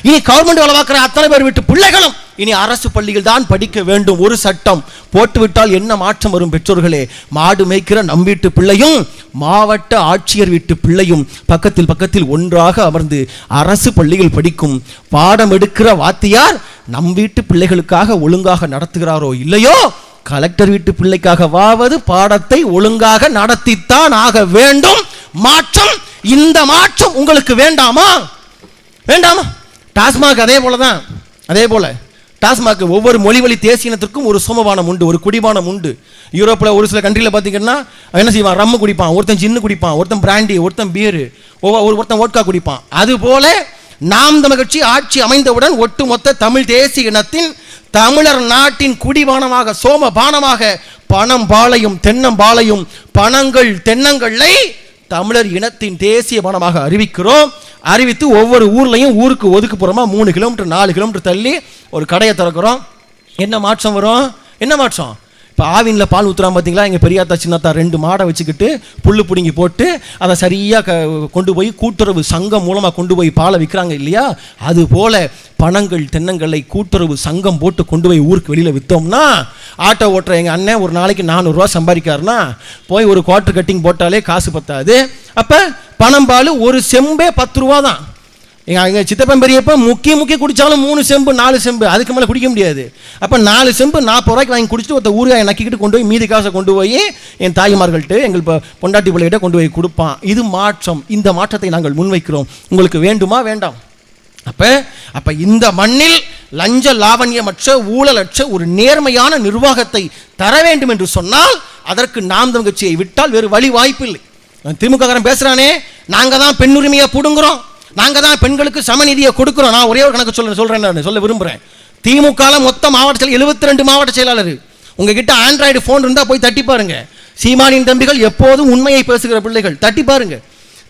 இனி கவர்மெண்ட் வேலை பார்க்கிற அத்தனை பேர் விட்டு பிள்ளைகளும் இனி அரசு பள்ளியில் தான் படிக்க வேண்டும். ஒரு சட்டம் போட்டுவிட்டால் என்ன மாற்றம் வரும் பெற்றோர்களே? மாடு மேய்க்கிற நம் வீட்டு பிள்ளையும் மாவட்ட ஆட்சியர் வீட்டு பிள்ளையும் பக்கத்தில் ஒன்றாக அமர்ந்து அரசு பள்ளியில் படிக்கும். பாடம் எடுக்கிற வாத்தியார் நம் வீட்டு பிள்ளைகளுக்காக ஒழுங்காக நடத்துகிறாரோ இல்லையோ, கலெக்டர் வீட்டு பிள்ளைக்காகவாவது பாடத்தை ஒழுங்காக நடத்தித்தான் ஆக வேண்டும். மாற்றம், இந்த மாற்றம் உங்களுக்கு வேண்டாமா? டாஸ்மாக் அதே போலதான். அதே போல டாஸ்மாக் ஒவ்வொரு மொழிவழி தேசியனத்திற்கும் ஒரு சோமபானம் உண்டு, ஒரு குடிபானம் உண்டு. யூரோப்பில் ஒரு சில கண்ட்ரியில் பார்த்தீங்கன்னா என்ன செய்வான்? ரம்மு குடிப்பான், ஒருத்தன் ஜின்னு குடிப்பான், ஒருத்தன் பிராண்டி, ஒருத்தன் பீரு, ஒருத்தன் வோட்கா குடிப்பான். அதுபோல நாம் தமிழர் கட்சி ஆட்சி அமைந்தவுடன் ஒட்டுமொத்த தமிழ் தேசிய இனத்தின் தமிழர் நாட்டின் குடிபானமாக சோமபானமாக பணம்பாளையும் தென்னம்பாளையும் பணங்கள் தென்னங்களை தமிழர் இனத்தின் தேசிய பானமாக அறிவிக்கிறோம். அறிவித்து ஒவ்வொரு ஊர்லையும் ஊருக்கு ஒதுக்குப்புறமா 3 கிலோமீட்டர் 4 கிலோமீட்டர் தள்ளி ஒரு கடையை திறக்கிறோம். என்ன மாற்றம் வரும்? என்ன மாற்றம்? இப்போ ஆவினில் பால் ஊற்றுறான் பார்த்தீங்களா, எங்கள் பெரியாத்தா சின்னத்தா 2 மாடை வச்சுக்கிட்டு புல்லு பிடுங்கி போட்டு அதை சரியாக கொண்டு போய் கூட்டுறவு சங்கம் மூலமாக கொண்டு போய் பாலை விற்கிறாங்க இல்லையா? அதுபோல் பணங்கள் தென்னங்களை கூட்டுறவு சங்கம் போட்டு கொண்டு போய் ஊருக்கு வெளியில் விற்றோம்னா, ஆட்டோ ஓட்டுற எங்கள் அண்ணன் ஒரு நாளைக்கு 400 ரூபா சம்பாதிக்காருன்னா போய் ஒரு குவார்ட்டர் கட்டிங் போட்டாலே காசு பத்தாது. அப்போ பணம் பால் ஒரு செம்பே 10 ரூபா தான். எங்கள் சித்தப்பன் பெரியப்ப முக்கிய குடித்தாலும் 3 செம்பு 4 செம்பு அதுக்கு மேலே குடிக்க முடியாது. அப்போ 4 செம்பு 40 ரூபாய்க்கு வாங்கி குடிச்சிட்டு ஒருத்த ஊறுகாயை நக்கிக்கிட்டு கொண்டு போய் மீதி காசை கொண்டு போய் என் தாய்மார்கள்ட்ட எங்கள் பொண்டாட்டி பிள்ளைகிட்ட கொண்டு போய் கொடுப்பான். இது மாற்றம். இந்த மாற்றத்தை நாங்கள் முன்வைக்கிறோம். உங்களுக்கு வேண்டுமா? வேண்டாம். அப்போ இந்த மண்ணில் லஞ்ச லாவண்யமற்ற ஊழலற்ற ஒரு நேர்மையான நிர்வாகத்தை தர வேண்டும் என்று சொன்னால் அதற்கு நாம் தமிழர் கட்சியை விட்டால் வேறு வழி வாய்ப்பில்லை. திமுக காரன் பேசுகிறானே, நாங்கள் தான் பெண் உரிமையை பிடுங்குறோம், நாங்கள் தான் பெண்களுக்கு சமநிதியை கொடுக்குறோம். நான் ஒரே ஒரு கணக்கு சொல்ல விரும்புகிறேன். திமுக மொத்த மாவட்ட செயலர் 72 மாவட்ட செயலாளர். உங்ககிட்ட ஆண்ட்ராய்டு ஃபோன் இருந்தால் போய் தட்டி பாருங்க. சீமானின் தம்பிகள் எப்போதும் உண்மையை பேசுகிற பிள்ளைகள், தட்டி பாருங்க.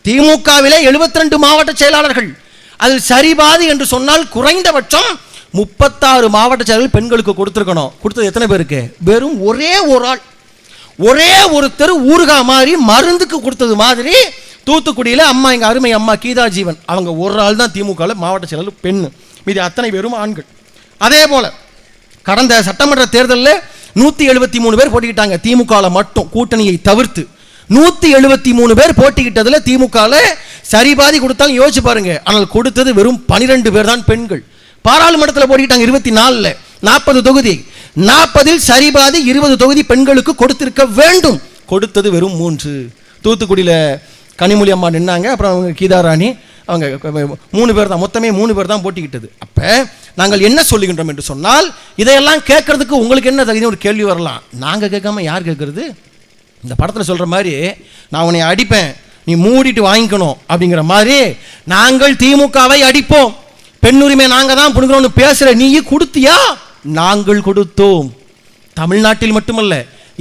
திமுகவிலே 72 மாவட்ட செயலாளர்கள். அதில் சரிபாதி என்று சொன்னால் குறைந்தபட்சம் 36 மாவட்ட செயலர்கள் பெண்களுக்கு கொடுத்துருக்கணும். கொடுத்தது எத்தனை பேருக்கு? வெறும் ஒரே ஒரு ஆள், ஒரே ஒருத்தர் ஊறுகா மாதிரி மருந்துக்கு கொடுத்தது மாதிரி தூத்துக்குடியில் அம்மா, எங்கள் அருமை அம்மா கீதா ஜீவன், அவங்க ஒரு ஆள் தான் திமுகவில் மாவட்ட செயலர் பெண். மீது அத்தனை பேரும் ஆண்கள். அதே போல் கடந்த சட்டமன்ற தேர்தலில் 173 பேர் போட்டிக்கிட்டாங்க திமுகவில் மட்டும், கூட்டணியை தவிர்த்து 173 பேர் போட்டிக்கிட்டதில் திமுகவில் சரிபாதி கொடுத்தாலும் யோசிச்சு பாருங்க. ஆனால் கொடுத்தது வெறும் 12 பேர் தான் பெண்கள். பாராளுமன்றத்தில் போட்டிக்கிட்டாங்க 24ல் 40 தொகுதி, 40ல் சரிபாதி 20 தொகுதி பெண்களுக்கு கொடுத்திருக்க வேண்டும். கொடுத்தது வெறும் 3. தூத்துக்குடியில் கனிமொழி அம்மா நின்னாங்க, அப்புறம் அவங்க கீதாராணி, அவங்க 3 பேர் தான், மொத்தமே 3 பேர் தான் போட்டிக்கிட்டது. அப்போ நாங்கள் என்ன சொல்லுகின்றோம் என்று சொன்னால், இதையெல்லாம் கேட்கறதுக்கு உங்களுக்கு என்ன தகுதி ஒரு கேள்வி வரலாம். நாங்கள் கேட்காம யார் கேட்கறது? இந்த படத்தில் சொல்கிற மாதிரி நான் உன்னை அடிப்பேன் நீ மூடிட்டு வாங்கிக்கணும் அப்படிங்கிற மாதிரி நாங்கள் திமுகவை அடிப்போம், பெண்ணுரிமை நாங்கள் தான் புடுங்குறோம்னு பேசுகிற நீ கொடுத்தியா? நாங்கள் கொடுத்தோம். தமிழ்நாட்டில் மட்டுமல்ல,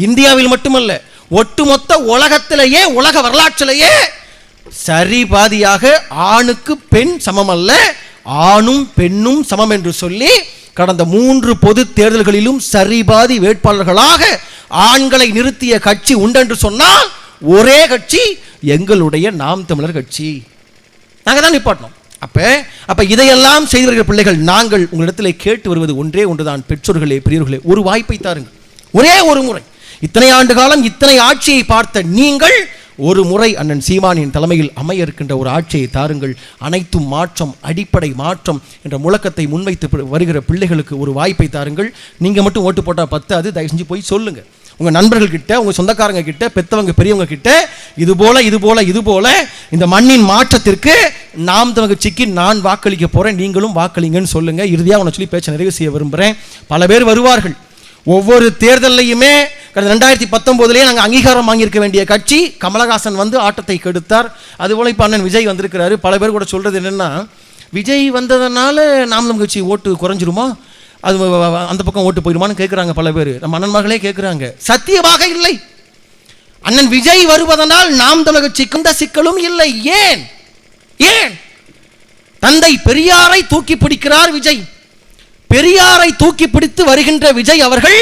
இந்தியாவில் மட்டுமல்ல, ஒட்டுமொத்த உலகத்திலேயே, உலக வரலாற்றிலேயே சரிபாதியாக ஆணுக்கு பெண் சமம் அல்ல, ஆணும் பெண்ணும் சமம் என்று சொல்லி கடந்த 3 பொது தேர்தல்களிலும் சரிபாதி வேட்பாளர்களாக ஆண்களை நிறுத்திய கட்சி உண்டென்று சொன்னால் ஒரே கட்சி எங்களுடைய நாம் தமிழர் கட்சி. நாங்கள் தான் நிப்பாட்டணும். அப்ப இதையெல்லாம் செய்து வருகிற பிள்ளைகள், நாங்கள் உங்களிடத்தில் கேட்டு வருவது ஒன்றே ஒன்றுதான். பெற்றோர்களே, பெரியவர்களே, ஒரு வாய்ப்பை தாருங்கள். ஒரே ஒரு முறை, இத்தனை ஆண்டு காலம் இத்தனை ஆட்சியை பார்த்த நீங்கள் ஒரு முறை அண்ணன் சீமானின் தலைமையில் அமைய இருக்கின்ற ஒரு ஆட்சியை தாருங்கள். அனைத்தும் மாற்றம், அடிப்படை மாற்றம் என்ற முழக்கத்தை முன்வைத்து வருகிற பிள்ளைகளுக்கு ஒரு வாய்ப்பை தாருங்கள். நீங்கள் மட்டும் ஓட்டு போட்டால் பத்தாது. தயவு செஞ்சு போய் சொல்லுங்கள் உங்கள் நண்பர்கள்கிட்ட, உங்கள் சொந்தக்காரங்க கிட்ட, பெற்றவங்க பெரியவங்க கிட்ட, இதுபோல இந்த மண்ணின் மாற்றத்திற்கு நாம் தமிழர் கட்சிக்கு நான் வாக்களிக்க போகிறேன், நீங்களும் வாக்களிங்கன்னு சொல்லுங்கள். இறுதியாக உன்னை சொல்லி பேச்ச நிறைவு செய்ய விரும்புகிறேன். பல பேர் வருவார்கள். ஒவ்வொரு தேர்தலையுமே கடந்த 2019 நாங்கள் அங்கீகாரம் வாங்கியிருக்க வேண்டிய கட்சி கமலஹாசன் வந்து ஆட்டத்தை கெடுத்தார். அதுபோல் இப்போ அண்ணன் விஜய் வந்திருக்கிறாரு. பல பேர் கூட சொல்கிறது என்னென்னா, விஜய் வந்ததுனால நாம் தமிழர் கட்சி ஓட்டு குறைஞ்சிருமா, அது அந்த பக்கம் ஓட்டு போயிடுமான்னு கேட்குறாங்க பல பேர். நம்ம அண்ணன்மார்களே கேட்குறாங்க. சத்தியமாக இல்லை. அண்ணன் விஜய் வருவதனால் நாம் தமிழர் கட்சிக்கு இந்த சிக்கலும் இல்லை. ஏன் தந்தை பெரியாரை தூக்கி பிடிக்கிறார் விஜய். பெரியாரை தூக்கி பிடித்து வருகின்ற விஜய் அவர்கள்,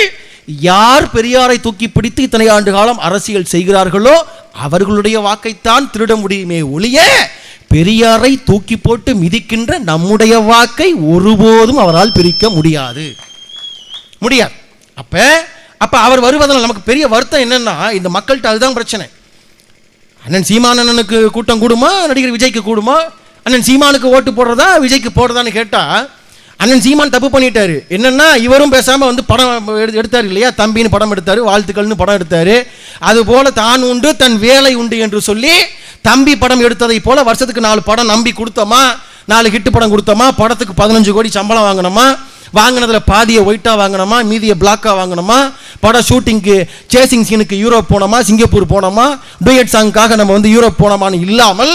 யார் பெரியாரை தூக்கி பிடித்து இத்தனை ஆண்டு காலம் அரசியல் செய்கிறார்களோ அவர்களுடைய வாக்கைத்தான் திருட முடியுமே ஒழிய, பெரியாரை தூக்கி போட்டு மிதிக்கின்ற நம்முடைய வாக்கை ஒருபோதும் அவரால் பிரிக்க முடியாது. அப்ப அவர் வருவதனால் நமக்கு பெரிய வருத்தம் என்னன்னா, இந்த மக்கள்கிட்ட அதுதான் பிரச்சனை. அண்ணன் சீமானனுக்கு கூட்டம் கூடுமா, நடிகர் விஜய்க்கு கூடுமா? அண்ணன் சீமானுக்கு ஓட்டு போடுறதா விஜய்க்கு போடுறதான்னு கேட்டா, அண்ணன் சீமான் தப்பு பண்ணிட்டாரு. என்னன்னா, இவரும் பேசாம வந்து படம் எடுத்தார் இல்லையா, தம்பின்னு படம் எடுத்தாரு, வாழ்த்துக்கள்னு படம் எடுத்தாரு. அதுபோல தான் உண்டு தன் வேலை உண்டு என்று சொல்லி தம்பி படம் எடுத்ததை போல வருஷத்துக்கு 4 படம் நம்பி கொடுத்தோமா, 4 ஹிட் படம் கொடுத்தோமா, படத்துக்கு 15 கோடி சம்பளம் வாங்கணுமா, வாங்கினதுல பாதியை ஒயிட்டா வாங்கணுமா, மீதியை பிளாக்கா வாங்கணுமா, படம் ஷூட்டிங்க்கு சேசிங் சீனுக்கு யூரோப் போனோமா, சிங்கப்பூர் போனோமா, டூயட் சாங்காக நம்ம வந்து யூரோப் போனோமான்னு இல்லாமல்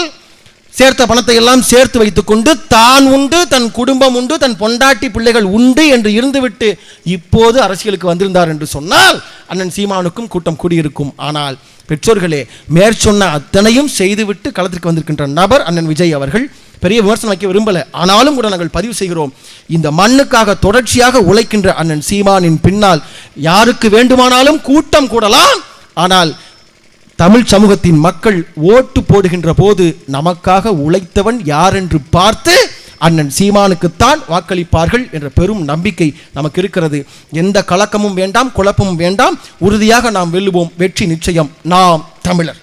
சேர்த்த பணத்தை எல்லாம் சேர்த்து வைத்துக்கொண்டு தான் உண்டு, தன் குடும்பம் உண்டு, தன் பொண்டாட்டி பிள்ளைகள் உண்டு என்று இருந்துவிட்டு இப்போது அரசியலுக்கு வந்திருந்தார் என்று சொன்னால் அண்ணன் சீமானுக்கும் கூட்டம் கூடியிருக்கும். ஆனால் பெற்றோர்களே, மேற்சொன்ன அத்தனையும் செய்துவிட்டு களத்திற்கு வந்திருக்கின்ற நபர் அண்ணன் விஜய் அவர்கள். பெரிய விமர்சனம் வைக்க விரும்பல, ஆனாலும் கூட நாங்கள் பதிவு செய்கிறோம். இந்த மண்ணுக்காக தொடர்ச்சியாக உழைக்கின்ற அண்ணன் சீமானின் பின்னால் யாருக்கு வேண்டுமானாலும் கூட்டம் கூடலாம். ஆனால் தமிழ் சமூகத்தின் மக்கள் ஓட்டு போடுகின்ற போது நமக்காக உழைத்தவன் யார் என்று பார்த்து அண்ணன் சீமானுக்குத்தான் வாக்களிப்பார்கள் என்ற பெரும் நம்பிக்கை நமக்கு இருக்கிறது. எந்த கலக்கமும் வேண்டாம், குழப்பமும் வேண்டாம். உறுதியாக நாம் வெல்லுவோம். வெற்றி நிச்சயம். நாம் தமிழர்.